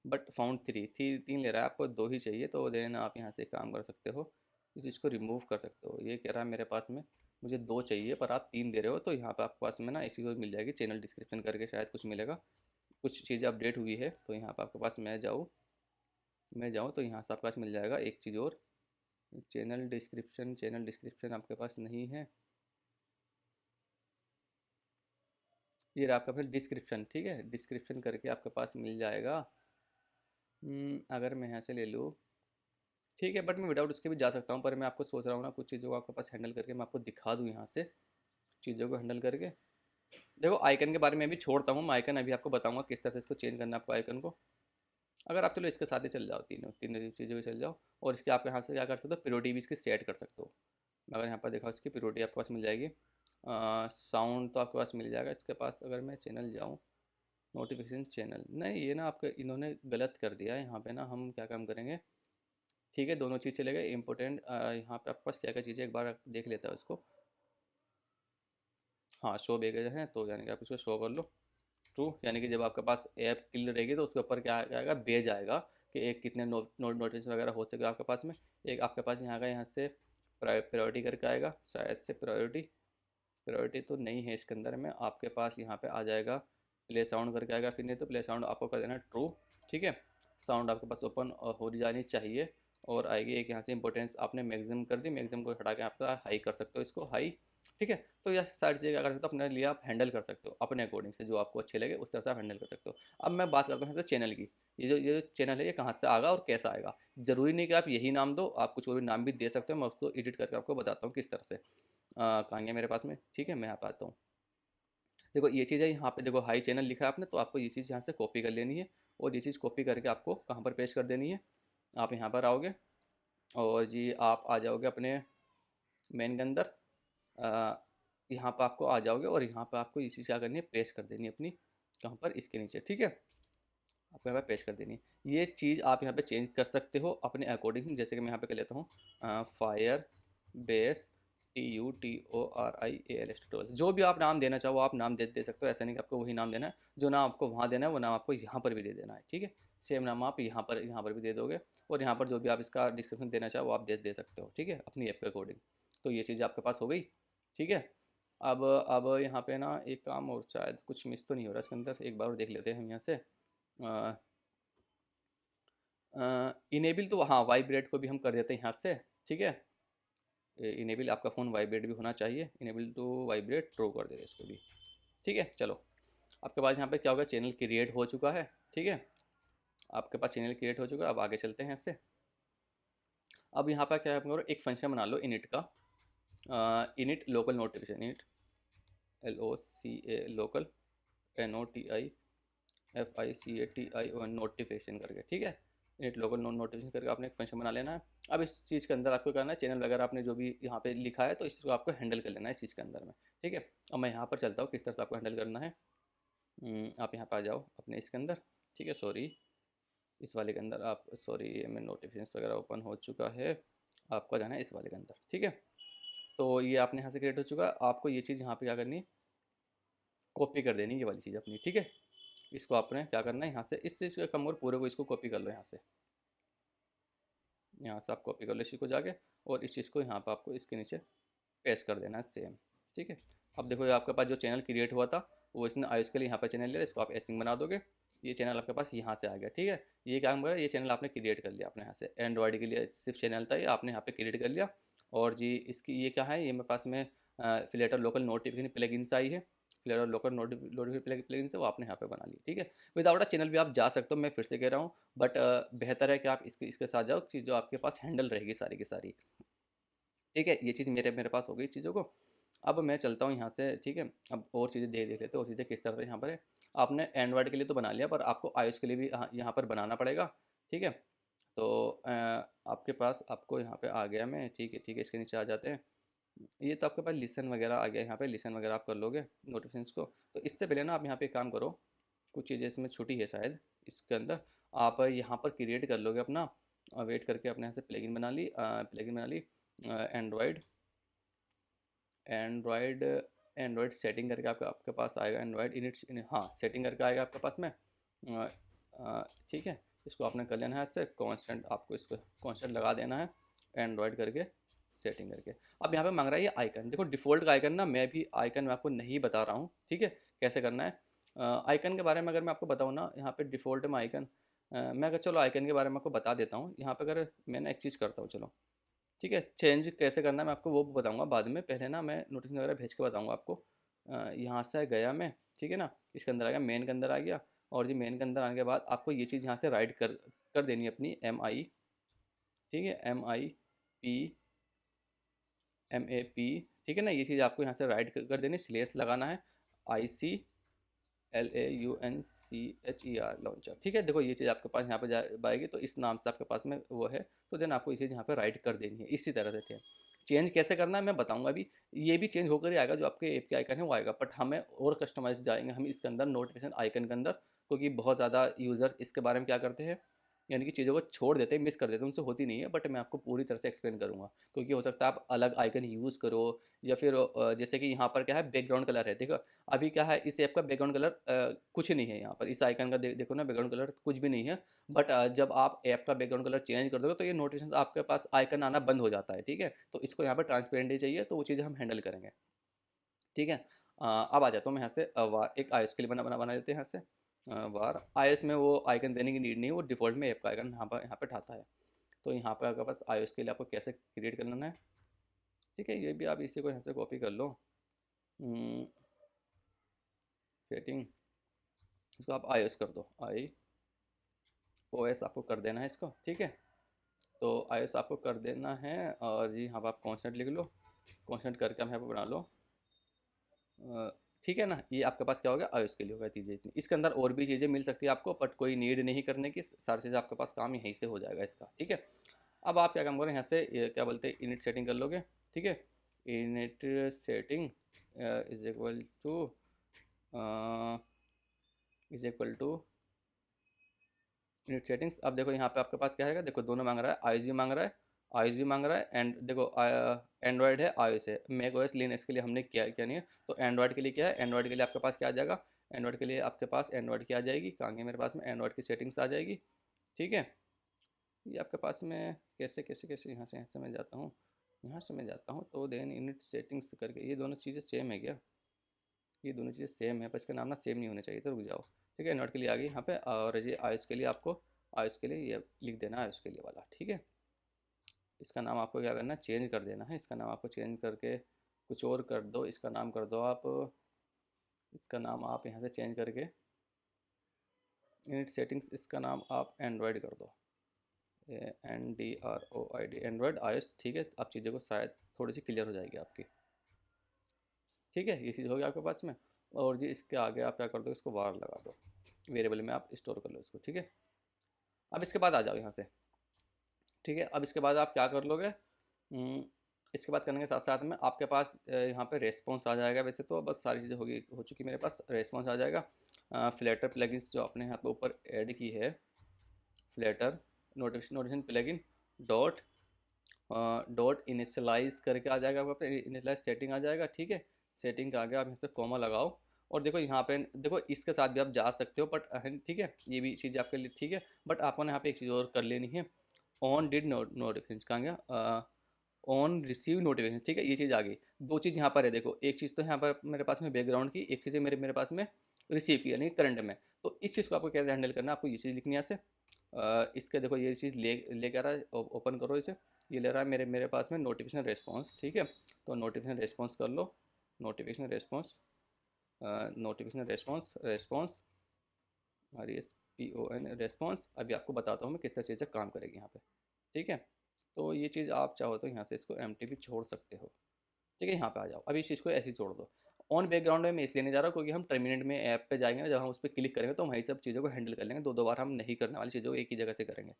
बट फाउंड थ्री थी 3 ले रहा है, आपको 2 ही चाहिए। तो देन आप यहाँ से काम कर सकते हो, इस चीज़ को रिमूव कर सकते हो। ये कह रहा है मेरे पास में मुझे 2 चाहिए, पर आप 3 दे रहे हो। तो यहाँ पे आपके पास में ना एक चीज़ और मिल जाएगी, चैनल डिस्क्रिप्शन करके शायद कुछ मिलेगा। कुछ चीज़ें अपडेट हुई है, तो यहाँ पे आपके पास मैं जाऊँ तो यहाँ से आपके पास मिल जाएगा एक चीज़ और, चैनल डिस्क्रिप्शन आपके पास नहीं है। ये रहा आपका फिर डिस्क्रिप्शन, ठीक है। डिस्क्रिप्शन करके आपके पास मिल जाएगा। अगर मैं यहाँ से ले लूँ, ठीक है, बट मैं विदाउट उसके भी जा सकता हूँ। पर मैं आपको सोच रहा हूँ ना, कुछ चीज़ों को आपके पास हैंडल करके मैं आपको दिखा दूँ यहाँ से, चीज़ों को हैंडल करके। देखो आइकन के बारे में भी छोड़ता हूँ मैं, आइकन अभी आपको बताऊँगा किस तरह से इसको चेंज करना है आपको आइकन को। अगर आप चलो इसके साथ ही चल जाओ, तीनों तीनों चीज़ों के चल जाओ। और इसके आप यहाँ से क्या कर सकते हो, प्रियोरिटी भी इसकी सेट कर सकते हो। मैं अगर यहाँ पर देखा, इसकी प्रियोरिटी आपके पास मिल जाएगी। साउंड तो आपके पास मिल जाएगा इसके पास। अगर मैं चैनल जाऊँ, नोटिफिकेशन चैनल नहीं, ये ना आपके इन्होंने गलत कर दिया है। यहाँ पे ना हम क्या काम करेंगे, ठीक है, दोनों चीज़ चले गए। इंपॉर्टेंट यहाँ पे आपके पास क्या क्या चीज़ें, एक बार देख लेता है उसको। हाँ, शो बैगेज है, तो यानी कि आप इसको शो कर लो ट्रू। यानी कि जब आपके पास ऐप क्लियर रहेगी, तो उसके ऊपर क्या आएगा, बेज आएगा कि एक कितने नोटिफिकेशन वगैरह हो सके आपके पास में। एक आपके पास यहाँ का, यहाँ से प्रायोरिटी करके आएगा शायद से। प्रायोरिटी तो नहीं है इसके अंदर में। आपके पास यहाँ पे आ जाएगा प्ले साउंड करके आएगा, फिर नहीं तो प्ले साउंड आपको कर देना ट्रू, ठीक है। साउंड आपके पास ओपन हो जानी चाहिए। और आएगी एक यहाँ से इंपॉर्टेंस आपने मैक्सिमम कर दी, मैक्सिमम को हटा के आपका हाई कर सकते हो इसको, हाई, ठीक है। तो यह सारी चीज़ें क्या कर सकते हो, अपने लिए आप हैंडल कर सकते हो अपने अकॉर्डिंग से, जो आपको अच्छे लगे उस तरह से आप हैंडल कर सकते हो। अब मैं बात करता हूँ यहाँ से चैनल की। ये जो चैनल है, ये कहाँ से आएगा और कैसा आएगा। ज़रूरी नहीं कि आप यही नाम दो, आप कुछ और भी नाम भी दे सकते हो। मैं उसको एडिट करके आपको बताता हूँ किस तरह से। कहाँ गया मेरे पास में, ठीक है, मैं यहाँ पे आता हूँ। देखो ये चीज़ है, यहाँ पे देखो हाई चैनल लिखा है आपने, तो आपको ये चीज़ यहाँ से कॉपी कर लेनी है। और ये चीज़ कॉपी करके आपको कहाँ पर पेस्ट कर देनी है, आप यहाँ पर आओगे और जी आप आ जाओगे अपने मेन के अंदर। अ, यहाँ पर आपको आ जाओगे और यहाँ पर आपको ये चीज़ क्या करनी है, पेस्ट कर देनी है अपनी, कहाँ पर, इसके नीचे, ठीक है। आपको यहाँ पे पेस्ट कर देनी है। ये चीज़ आप यहाँ पे चेंज कर सकते हो अपने अकॉर्डिंग। जैसे कि मैं यहाँ पे कर लेता हूँ फायर बेस TUTORIALS ट्यूटोरियल। जो भी आप नाम देना चाहो आप नाम दे सकते हो। ऐसा नहीं कि आपको वही नाम देना है, जो नाम आपको वहाँ देना है वो नाम आपको यहाँ पर भी दे देना है, ठीक है। सेम नाम आप यहाँ पर भी दे दोगे। और यहाँ पर जो भी आप इसका डिस्क्रिप्शन देना चाहो वो आप दे सकते हो, ठीक है, अपनी ऐप के अकॉर्डिंग। तो ये चीज़ आपके पास हो गई, ठीक है। अब यहाँ पे ना एक काम और, शायद कुछ मिस तो नहीं हो रहा इसके अंदर, एक बार और देख लेते हैं हम यहाँ से। इनेबल तो हाँ, वाइब्रेट को भी हम कर देते हैं यहाँ से, ठीक है। इनेबल आपका फ़ोन वाइब्रेट भी होना चाहिए, इनेबल टू वाइब्रेट ट्रू कर देते इसको भी, ठीक है। चलो आपके पास यहाँ पे क्या होगा, चैनल क्रिएट हो चुका है, ठीक है। आपके पास चैनल क्रिएट हो चुका है। अब आगे चलते हैं इससे। अब यहाँ पर क्या करो, एक फंक्शन बना लो इनिट का, init local notification, init LOCA local NOTIFICATI और नोटिफिकेशन करके, ठीक है। इनिट लोकल नोटिफिकेशन करके आपने एक फंक्शन बना लेना है। अब इस चीज़ के अंदर आपको करना है, चैनल वगैरह आपने जो भी यहाँ पे लिखा है, तो इसको आपको हैंडल कर लेना है इस चीज़ के अंदर में, ठीक है। अब मैं यहाँ पर चलता हूँ किस तरह से आपको हैंडल करना है। आप यहाँ पर आ जाओ अपने इसके अंदर, ठीक है, सॉरी इस वाले के अंदर आप, सॉरी ये मैं नोटिफिकेशन वगैरह ओपन हो चुका है, आपको जाना है इस वाले के अंदर, ठीक है। तो ये आपने यहाँ से क्रिएट हो चुका है। आपको ये चीज़ यहाँ पे क्या करनी है, कॉपी कर देनी है ये वाली चीज़ अपनी, ठीक है। इसको आपने क्या करना है, यहाँ से इस चीज़ का कम और पूरे को इसको कॉपी कर लो यहाँ से आप कॉपी कर लो इसी को जाके। और इस चीज़ को यहाँ पर आपको इसके नीचे पेस्ट कर देना है सेम, ठीक है। अब देखो ये आपके पास जो चैनल क्रिएट हुआ था वो इसने आयुष के लिए यहाँ पर चैनल ले, इसको आप एसिंग बना दोगे। ये चैनल आपके पास यहाँ से आ गया, ठीक है। ये क्या कर, ये चैनल आपने क्रिएट कर लिया अपने यहाँ से। एंड्रॉयड के लिए सिर्फ चैनल था ये, आपने यहाँ पे क्रिएट कर लिया। और जी इसकी ये क्या है, ये मेरे पास में फिलेटर लोकल नोटिफिकेशन प्लगइन से आई है, फिलेटर लोकल नोटिफिकेशन प्लगइन से वो आपने यहाँ पे बना ली, ठीक है। विदाउट अ चैनल भी आप जा सकते हो, मैं फिर से कह रहा हूँ, बट बेहतर है कि आप इसके साथ जाओ कि जो आपके पास हैंडल रहेगी सारी की सारी, ठीक है। ये चीज़ मेरे मेरे पास हो गई चीज़ों को। अब मैं चलता हूँ यहाँ से, ठीक है। अब और चीज़ें देख देख लेते हैं, और चीज़ें किस तरह से यहाँ पर है। आपने एंड्रॉयड के लिए तो बना लिया, पर आपको आईओएस के लिए भी यहाँ पर बनाना पड़ेगा, ठीक है। तो आपके पास, आपको यहाँ पे आ गया मैं, ठीक है, ठीक है। इसके नीचे आ जाते हैं। ये तो आपके पास लिसन वगैरह आ गया, यहाँ पे लिसन वगैरह आप कर लोगे नोटिफिकेशंस को। तो इससे पहले ना आप यहाँ पे एक काम करो, कुछ चीज़ें इसमें छुट्टी है शायद इसके अंदर। आप यहाँ पर क्रिएट कर लोगे अपना, वेट करके अपने यहाँ से प्लगइन बना ली, प्लगइन बना ली। एंड्रॉयड एंड्रॉयड एंड्रॉयड सेटिंग करके आपका आपके पास आएगा, एंड्रॉयड इनिट्स, हाँ सेटिंग करके आएगा आपके पास में, ठीक है। इसको आपने कर लेना है इससे कांस्टेंट, आपको इसको कांस्टेंट लगा देना है एंड्रॉयड करके, सेटिंग करके। अब यहाँ पे मांग रहा है ये आइकन, देखो डिफ़ॉल्ट का आइकन ना, मैं भी आइकन मैं आपको नहीं बता रहा हूँ, ठीक है, कैसे करना है। आइकन के बारे में अगर मैं आपको बताऊँ ना, यहाँ पे डिफ़ॉल्ट में आइकन, मैं अगर चलो आइकन के बारे में आपको बता देता हूँ। यहाँ पे अगर मैं ना एक चीज़ करता हूँ, चलो ठीक है, चेंज कैसे करना है मैं आपको वो बताऊँगा बाद में, पहले ना मैं नोटिफिकेशन वगैरह भेज के बताऊँगा आपको। यहाँ से गया मैं, ठीक है ना, इसके अंदर आ गया, मेन के अंदर आ गया, और ये मेन के अंदर आने के बाद आपको ये चीज़ यहाँ से राइट कर देनी है अपनी MI, ठीक है, MAP, ठीक है ना, ये चीज़ आपको यहाँ से राइट कर देनी, स्लेस लगाना है, ICLAUNCHER लॉन्चर, ठीक है। देखो ये चीज़ आपके पास यहाँ पे आएगी, तो इस नाम से आपके पास में वो है, तो देन आपको ये चीज़ यहाँ पे राइट कर देनी है इसी तरह से, ठीक है। चेंज कैसे करना है मैं बताऊंगा अभी, ये भी चेंज होकर ही आएगा, जो आपके ऐप के आइकन है वो आएगा, बट हमें और कस्टमाइज जाएंगे हम इसके अंदर नोटिफिकेशन आइकन के अंदर, क्योंकि बहुत ज़्यादा यूज़र्स इसके बारे में क्या करते हैं, यानी कि चीज़ों को छोड़ देते हैं, मिस कर देते हैं, उनसे होती नहीं है, बट मैं आपको पूरी तरह से एक्सप्लेन करूँगा, क्योंकि हो सकता है आप अलग आइकन यूज़ करो, या फिर जैसे कि यहाँ पर क्या है, बैकग्राउंड कलर है, देखो अभी क्या है, इस ऐप का बैकग्राउंड कलर कुछ नहीं है, यहाँ पर इस आइकन का देखो ना, बैकग्राउंड कलर कुछ भी नहीं है, बट जब आप ऐप का बैकग्राउंड कलर चेंज कर दोगे तो ये नोटिफिकेशन आपके पास आइकन आना बंद हो जाता है, ठीक है। तो इसको यहाँ पर ट्रांसपेरेंटली चाहिए, तो वो चीज़ें हम हैंडल करेंगे, ठीक है। अब आ जाता हूँ मैं यहाँ से, एक आईएस के लिए बना देते हैं यहाँ से, वार आईएस में वो आइकन देने की नीड नहीं है, वो डिफ़ॉल्ट में ऐप का आइकन यहाँ पे ठाता है। तो यहाँ पे आपके पास आईओएस के लिए आपको कैसे क्रिएट कर लेना है, ठीक है, ये भी आप इसी को यहाँ से कॉपी कर लो, सेटिंग, इसको आप iOS कर दो, iOS आपको कर देना है इसको, ठीक है। तो iOS आपको कर देना है, और जी यहाँ पर आप कॉन्स्टेंट लिख लो, कॉन्स्टेंट करके हम यहाँ पर बना लो, ठीक है ना। ये आपके पास क्या होगा, iOS के लिए होगा चीज़ें इतनी, इसके अंदर और भी चीज़ें मिल सकती है आपको, बट कोई नीड नहीं करने की, सारी चीज़ें आपके पास काम यहीं से हो जाएगा इसका, ठीक है। अब आप क्या काम करें, यहाँ से क्या बोलते हैं, इनिट सेटिंग कर लोगे, ठीक है। Init setting is equal to is equal to init settings. अब देखो यहाँ पे आपके पास क्या है, देखो दोनों मांग रहा है, आईओएस भी मांग रहा है, आईओएस भी मांग रहा है, एंड देखो एंड्रॉयड है, आईओएस है, मैक ओएस लिनक्स के लिए हमने क्या नहीं है। तो एंड्रॉयड के लिए क्या है, एंड्रॉयड के लिए आपके पास क्या आ जाएगा, एंड्रॉयड के लिए आपके पास एंड्रॉयड की आ जाएगी, कहाँ की मेरे पास में एंड्रॉयड की सेटिंग्स आ जाएगी, ठीक है। ये आपके पास में कैसे कैसे कैसे, यहाँ से मैं जाता हूँ, यहाँ से मैं जाता हूँ, तो देन इनिट सेटिंग्स करके, ये दोनों चीज़ें सेम है क्या, ये दोनों चीज़ें सेम है, पर इसका नाम ना सेम नहीं होने चाहिए, तो रुक जाओ, ठीक है। नोट के लिए आ गई यहाँ पे, और ये आयुष के लिए आपको, आयुष के लिए ये लिख देना है, आयुष के लिए वाला, ठीक है। इसका नाम आपको क्या करना है, चेंज कर देना है, इसका नाम आपको चेंज करके कुछ और कर दो, इसका नाम कर दो आप, इसका नाम आप यहाँ से चेंज करके इनिट सेटिंग्स, इसका नाम आप एंड्रॉयड कर दो, ANDROID, एंड्रॉयड आयुष, ठीक है। आप चीज़ों को शायद थोड़ी सी क्लियर हो जाएगी आपकी, ठीक है। ये चीज़ होगी आपके पास में, और जी इसके आगे आप क्या कर दो, इसको वार लगा दो, वेरिएबल में आप स्टोर कर लो इसको, ठीक है। अब इसके बाद आ जाओ यहाँ से, ठीक है। अब इसके बाद आप क्या कर लोगे, इसके बाद करने के साथ साथ में आपके पास यहाँ पे रेस्पॉन्स आ जाएगा, वैसे तो बस सारी चीज़ें हो चुकी मेरे पास, रेस्पॉन्स आ जाएगा। फ्लैटर प्लगइन्स जो आपने यहाँ पे ऊपर ऐड की है, Flutter notification plugin dot dot initialise करके आ जाएगा, आपका इनिशियलाइज सेटिंग आ जाएगा, ठीक है। सेटिंग का आगे आप यहाँ से कॉमा लगाओ, और देखो यहाँ पे देखो इसके साथ भी आप जा सकते हो, बट ठीक है, ये भी चीज़ आपके लिए ठीक है, बट आपको यहाँ पे एक चीज़ और कर लेनी है, ऑन डिड नोटिफिकेशन कहाँ गया, ऑन रिसीव नोटिफिकेशन, ठीक है। ये चीज़ आ गई, दो चीज़ यहाँ पर है, देखो एक चीज़ तो यहाँ पर मेरे पास में बैकग्राउंड की, एक चीज़ है मेरे मेरे पास में रिसीव की, यानी करंट में। तो इस चीज़ को आपको कैसे हैंडल करना है, आपको ये चीज़ लिखनी है यहाँ से, इसके देखो ये चीज़ लेकर आ रहा है, ओपन करो इसे, ये ले रहा है मेरे मेरे पास में नोटिफिकेशन रेस्पॉन्स, ठीक है। तो नोटिफिकेशन रेस्पॉन्स कर लो, notification response, notification response, response RESPON response. अभी आपको बताता हूँ मैं किस तरह चीज़ें काम करेगी यहाँ पे, ठीक है। तो ये चीज़ आप चाहो तो यहाँ से इसको MTP छोड़ सकते हो, ठीक है। यहाँ पे आ जाओ, अभी इस चीज़ को ऐसे ही छोड़ दो। ऑन बैकग्राउंड में मैं इसलिए नहीं जा रहा क्योंकि हम टर्मिनेट में ऐप पे जाएंगे ना, जब हम उस पर क्लिक करेंगे तो वहीं सब चीज़ों को हैंडल कर लेंगे, दो दो बार हम नहीं करने वाली चीज़ों को एक ही जगह से करेंगे।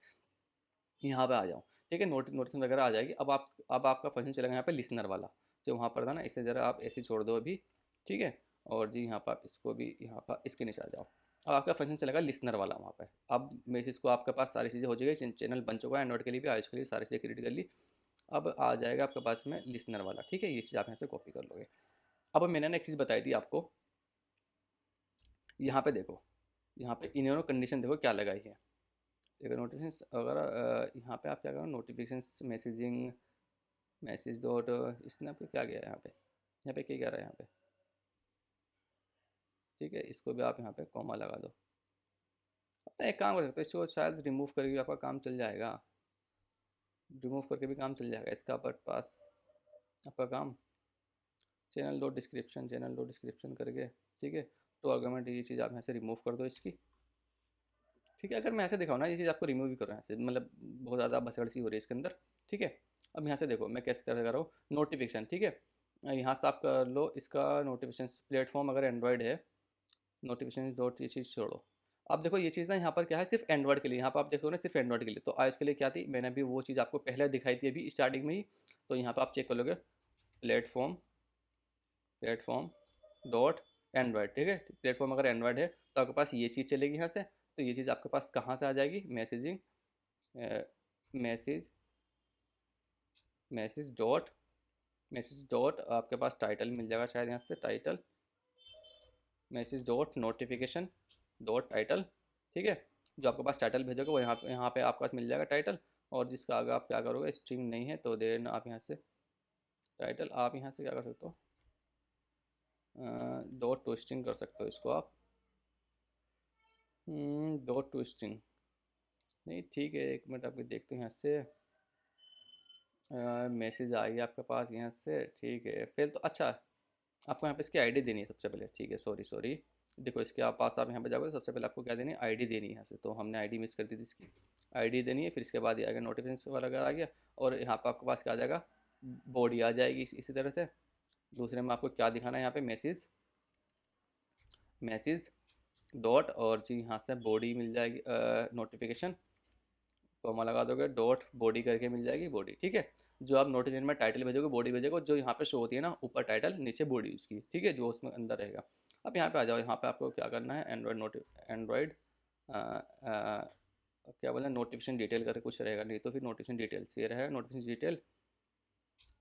यहाँ पे आ जाओ, ठीक है। नोटिफिकेशन वगैरह आ जाएगी। अब आपका फंक्शन चलेगा यहाँ पे लिसनर वाला, जो वहाँ पर था ना, इसे ज़रा आप ऐसे छोड़ दो अभी, ठीक है। और जी यहाँ पर आप इसको भी यहाँ पर इसके नीचे आ जाओ। अब आपका फंक्शन चलेगा लिसनर वाला वहाँ पर। अब मैसेज को आपके पास सारी चीज़ें हो जाएगी, चैनल बन चुका है एंड्रॉइड के लिए भी, iOS के लिए सारी चीज़ें क्रिएट कर ली। अब आ जाएगा आपके पास में लिसनर वाला, ठीक है। ये चीज़ आप यहाँ से कॉपी कर लोगे। अब मैंने ना एक चीज़ बताई थी आपको, यहाँ पे देखो, यहाँ पे इन्होंने कंडीशन देखो क्या लगाई है। देखो नोटिफिकेशन अगर यहाँ पे आप क्या करो, नोटिफिकेशन मैसेजिंग मैसेज डॉट, इसने आपको क्या किया है यहाँ पे क्या कह रहा है यहाँ पे, ठीक है। इसको भी आप यहाँ पे कॉमा लगा दो। अपना एक काम कर सकते हो, इसको शायद रिमूव करके आपका काम चल जाएगा, रिमूव करके भी काम चल जाएगा इसका पर पास आपका काम। चैनल डॉट डिस्क्रिप्शन करके, ठीक है। तो आर्गुमेंट ये चीज़ आप यहाँ से रिमूव कर दो इसकी, ठीक है। अगर मैं ऐसे दिखाऊँ ना, ये चीज़ आपको रिमूव भी करो यहाँ से, मतलब बहुत ज़्यादा भसड़ सी हो रही है इसके अंदर, ठीक है। अब यहाँ से देखो मैं कैसे तरह से कर रहा हूँ, नोटिफिकेशन, ठीक है। यहाँ से आप कर लो इसका नोटिफिकेशन प्लेटफॉर्म अगर एंड्रॉयड है, नोटिफिकेशन डॉट ये चीज़ छोड़ो। अब देखो ये चीज़ ना यहाँ पर क्या है, सिर्फ एंड्रॉयड के लिए, यहाँ पर आप देखो ना सिर्फ एंड्रॉयड के लिए। तो iOS के लिए क्या थी, मैंने अभी वो चीज़ आपको पहले दिखाई थी अभी स्टार्टिंग में ही। तो यहाँ पर आप चेक कर लोगे, प्लेटफॉर्म प्लेटफॉर्म डॉट एंड्रॉयड, ठीक है। प्लेटफॉर्म अगर एंड्रॉयड है तो आपके पास ये चीज़ चलेगी यहाँ से। तो ये चीज़ आपके पास कहाँ से आ जाएगी, मैसेजिंग, मैसेज मैसेज डॉट आपके पास टाइटल मिल जाएगा शायद, यहाँ से title, message dot notification dot title, ठीक है। जो आपके पास टाइटल भेजोगे वो यहाँ पे आपके पास मिल जाएगा टाइटल। और जिसका आगे आप क्या करोगे, स्ट्रिंग नहीं है तो देन आप यहाँ से टाइटल, आप यहाँ से क्या कर सकते हो, डॉट टू स्ट्रिंग कर सकते हो इसको आप, डॉट टू स्ट्रिंग नहीं, ठीक है। एक मिनट आपको देखते हैं यहाँ से, मैसेज आ गया आपके पास यहाँ से, ठीक है। फिर तो अच्छा, आपको यहाँ पे इसकी आईडी देनी है सबसे पहले, ठीक है। सॉरी सॉरी, देखो इसके आप पास आप यहाँ पे जाओगे तो सबसे पहले आपको क्या देनी है, आईडी देनी है यहाँ से। तो हमने आईडी मिस कर दी थी, इसकी आईडी देनी है। फिर इसके बाद ये आएगा नोटिफिकेशन वाला अगर आ गया, और यहाँ पे आपके पास क्या आ जाएगा, बॉडी आ जाएगी इसी तरह से। दूसरे में आपको क्या दिखाना है यहाँ पे, मैसेज डॉट, और जी यहाँ से बॉडी मिल जाएगी, नोटिफिकेशन कॉमा लगा दोगे, डॉट बॉडी करके मिल जाएगी बॉडी, ठीक है। जो आप नोटिफिकेशन में टाइटल भेजोगे बॉडी भेजोगे, जो यहाँ पे शो होती है ना ऊपर टाइटल नीचे बॉडी उसकी, ठीक है, जो उसमें अंदर रहेगा। अब यहाँ पे आ जाओ, यहाँ पे आपको क्या करना है, एंड्रॉयड क्या बोला, नोटिफिकेशन डिटेल करके कुछ रहेगा, नहीं तो फिर नोटिफिकेशन डिटेल्स ये रहेगा, नोटिफिकेशन डिटेल,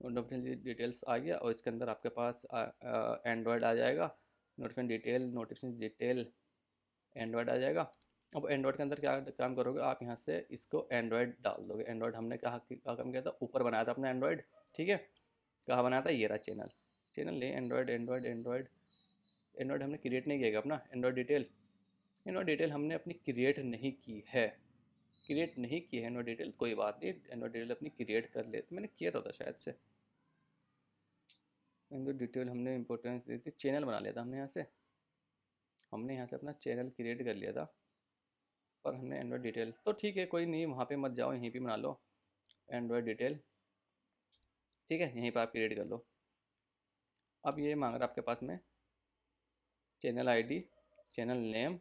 नोटिफिकेशन डिटेल्स आ गया। और इसके अंदर आपके पास एंड्रॉयड आ जाएगा, नोटिफिकेशन डिटेल एंड्रॉयड आ जाएगा। अब एंड्रॉयड के अंदर क्या काम करोगे आप, यहाँ से इसको एंड्रॉयड डाल दोगे। एंड्रॉयड हमने कहाँ काम किया था, ऊपर बनाया था अपना एंड्रॉयड, ठीक है। कहाँ बनाया था, ये रहा चैनल, चैनल ले एंड्रॉयड एंड्रॉयड एंड्रॉयड एंड्रॉयड हमने क्रिएट नहीं किया अपना एंड्रॉयड डिटेल हमने अपनी क्रिएट नहीं की है, एंड्रॉयड डिटेल, कोई बात नहीं, एंड्रॉयड डिटेल अपनी क्रिएट कर ले, मैंने किया था शायद से। एंड्रॉयड डिटेल हमने इंपॉर्टेंस दी थी, चैनल बना लिया था हमने यहाँ से अपना चैनल क्रिएट कर लिया था, पर हमने एंड्रॉयड डिटेल तो ठीक है, कोई नहीं, वहाँ पे मत जाओ, यहीं पे बना लो एंड्रॉयड डिटेल, ठीक है। यहीं पर आप क्रिएट कर लो। अब ये मांग रहा है आपके पास में चैनल आईडी, चैनल नेम,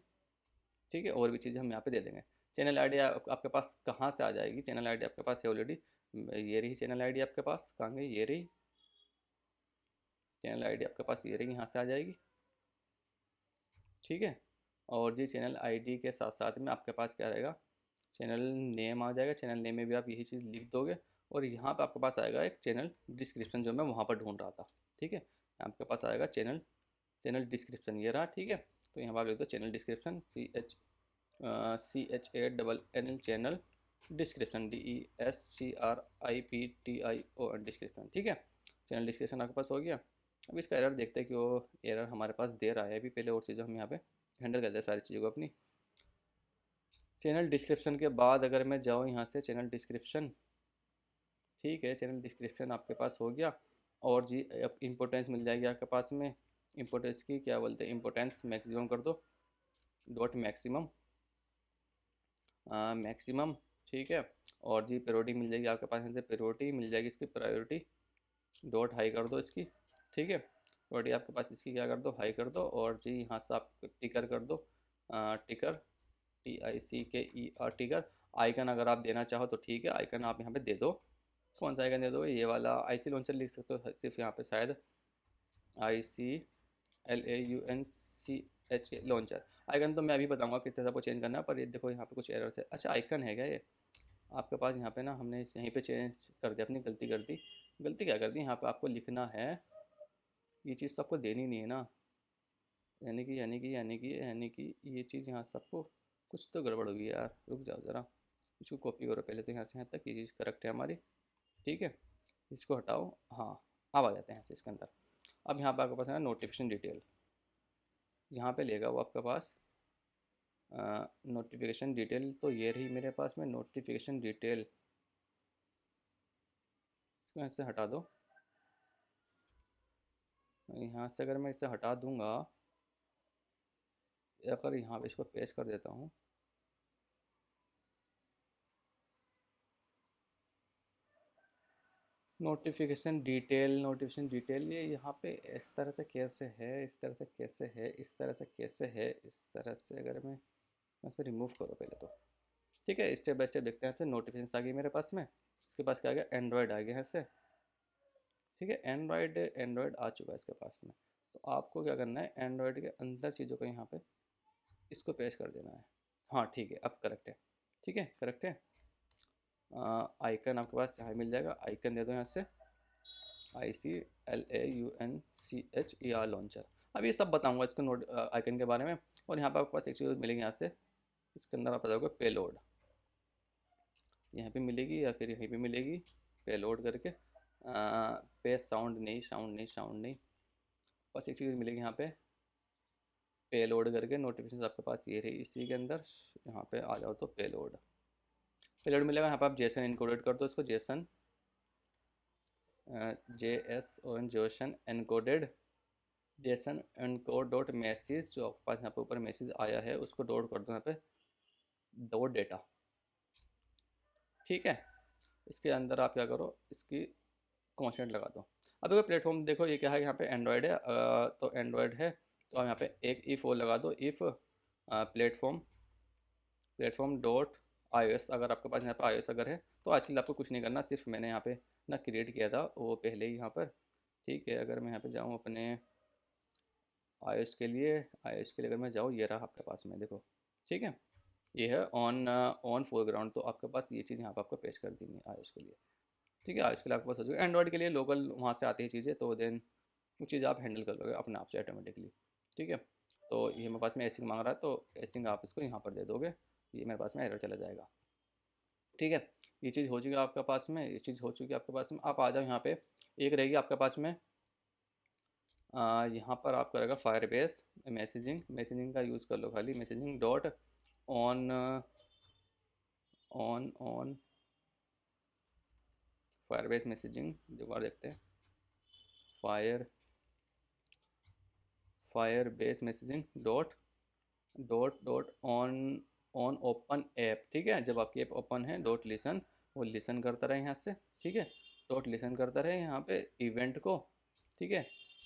ठीक है, और भी चीज़ें हम यहाँ पे दे देंगे। चैनल आईडी आपके पास कहाँ से आ जाएगी, चैनल आईडी आपके पास है ऑलरेडी, ये रही चैनल आईडी आपके पास, कहाँ गई, ये रही चैनल आईडी आपके पास, ये रही, यहाँ से आ जाएगी, ठीक है। और जी चैनल आईडी के साथ साथ में आपके पास क्या रहेगा, चैनल नेम आ जाएगा, चैनल नेम में भी आप यही चीज़ लिख दोगे। और यहाँ पे आपके पास आएगा एक चैनल डिस्क्रिप्शन, जो मैं वहाँ पर ढूंढ रहा था, ठीक है। आपके पास आएगा चैनल डिस्क्रिप्शन, ये रहा, ठीक है। तो यहाँ पर आप लिख दो channel description, CHANNL channel description, DESCRIPTION description, ठीक है। चैनल डिस्क्रिप्शन आपके पास हो गया। अब इसका एरर देखते हैं कि वो एरर हमारे पास दे रहा है अभी, पहले और चीज़ें हम यहाँ पे हैंडल करते हैं सारी चीज़ों को अपनी। चैनल डिस्क्रिप्शन के बाद अगर मैं जाऊँ यहाँ से चैनल डिस्क्रिप्शन, ठीक है, चैनल डिस्क्रिप्शन आपके पास हो गया। और जी अब इम्पोर्टेंस मिल जाएगी आपके पास में। इम्पोर्टेंस की क्या बोलते हैं, इम्पोर्टेंस मैक्सिमम कर दो, डॉट मैक्सिमम, मैक्सिमम। ठीक है, और जी प्रायोरिटी मिल जाएगी आपके पास, यहाँ से प्रायोरिटी मिल जाएगी, इसकी प्रायोरिटी डॉट हाई कर दो इसकी। ठीक है, प्रायोरिटी आपके पास इसकी क्या कर दो, हाई कर दो। और जी यहाँ से आप टिकर कर दो, टिकर, TICKER, टिकर। आइकन अगर आप देना चाहो तो ठीक है, आइकन आप यहाँ पे दे दो। कौन सा आइकन दे दो, ये वाला IC लॉन्चर लिख सकते हो सिर्फ यहाँ पे, शायद ICLAUNCH लॉन्चर। आइकन तो मैं अभी बताऊंगा किस तरह को चेंज करना है, पर ये देखो यहाँ पे कुछ एरर है। अच्छा आइकन है क्या ये आपके पास, यहाँ पे ना हमने यहीं पे चेंज कर दिया, अपनी गलती कर दी। गलती क्या कर दी, यहाँ पे आपको लिखना है, ये चीज़ तो आपको देनी नहीं है ना, यानी कि ये चीज़ यहाँ से आपको, कुछ तो गड़बड़ होगी यार, रुक जाओ ज़रा, इसको कॉपी करो पहले, तो यहाँ से यहाँ तक ये चीज़ करेक्ट है हमारी। ठीक है, इसको हटाओ। हाँ, अब आ जाते हैं यहाँ से इसके अंदर। अब यहाँ पे आपके पास है ना नोटिफिकेशन डिटेल, यहाँ पे लेगा वो आपके पास नोटिफिकेशन डिटेल, तो ये रही मेरे पास में नोटिफिकेशन डिटेल। इसको यहाँ से हटा दो, यहाँ से अगर मैं इसे हटा दूंगा, अगर यहाँ पे इसको पेस्ट कर देता हूँ, नोटिफिकेशन डिटेल, नोटिफिकेशन डिटेल, ये यहाँ पे इस तरह से कैसे है, इस तरह से कैसे है, इस तरह से कैसे है, इस तरह से, अगर मैं इसे रिमूव करो पहले तो। ठीक है, स्टेप बाय स्टेप देखते हैं। फिर नोटिफिकेशन आ गई मेरे पास में, इसके पास क्या आ गया, एंड्रॉयड आ गया है इससे। ठीक है, एंड्रॉयड एंड्रॉयड आ चुका है इसके पास में। तो आपको क्या करना है, एंड्रॉयड के अंदर चीज़ों को यहाँ पे इसको पेस्ट कर देना है। हाँ ठीक है, अब करेक्ट है। ठीक है, करेक्ट है। आइकन आपके पास यहाँ मिल जाएगा, आइकन दे दो यहाँ से, ICLAUNCHER लॉन्चर। अब ये सब बताऊंगा इसको नोट आइकन के बारे में। और यहाँ पर आपके पास एक चीज़ मिलेगी यहाँ से, इसके अंदर आप जाओगे पेलोड, यहाँ पे मिलेगी या फिर यहीं पे मिलेगी, पेलोड करके पे साउंड नहीं, साउंड नहीं, साउंड नहीं, बस एक चीज़ मिलेगी यहाँ पे, पेलोड करके नोटिफिकेशन आपके पास ये रही इसी के अंदर। यहाँ पे आ जाओ तो पेलोड, पेलोड मिलेगा। यहाँ पर आप जेसन इनकोडेड कर दो इसको, JSON JSON JSON encoded, JSON encode dot message, जो आपके पास यहाँ पे ऊपर मैसेज आया है उसको डॉट कर दो यहाँ पे, डॉट डेटा। ठीक है, इसके अंदर आप क्या करो, इसकी कॉन्स्टेंट लगा दो। अब देखो प्लेटफॉर्म देखो, ये क्या है, यहाँ पे एंड्रॉयड है, तो एंड्रॉयड है तो आप यहाँ पे एक इफ़ और लगा दो, if platform, platform dot iOS। अगर आपके पास यहाँ पे iOS अगर है तो आज के लिए आपको कुछ नहीं करना, सिर्फ मैंने यहाँ पे ना क्रिएट किया था वो पहले ही यहाँ पर। ठीक है, अगर मैं यहाँ पे जाऊँ अपने iOS के लिए, अगर मैं जाऊँ, ये रहा आपके पास में देखो। ठीक है, ये है ऑन ऑन फोरग्राउंड, तो आपके पास ये चीज़ यहाँ पर आपको पेश कर देनी है iOS के लिए। ठीक है, iOS के लिए आपके पास हो जाएगा, एंड्रॉयड के लिए लोकल वहाँ से आती है चीज़ें, तो देन वो चीज़ आप हैंडल कर लोगे अपने आप से ऑटोमेटिकली। ठीक है, तो ये मेरे पास में एसिंग मांग रहा है, तो एसिंग आप इसको यहाँ पर दे दोगे, ये मेरे पास में एरर चला जाएगा। ठीक है, ये चीज़ हो चुकी है आपके पास में, ये चीज़ हो चुकी है आपके पास में। आप आ जाओ यहाँ पे, एक रहेगी आपके पास में, यहाँ पर आप करेगा फायरबेस मैसेजिंग, मैसेजिंग का यूज़ कर लो खाली, messaging dot on on on Firebase messaging, दोबारा देखते हैं, fire Firebase messaging dot dot dot on on open app. ठीक है, जब आपकी ऐप ओपन है, डॉट लिसन, वो लिसन करता रहे यहाँ से। ठीक है, डॉट लिसन करता रहे यहाँ पे इवेंट को। ठीक है,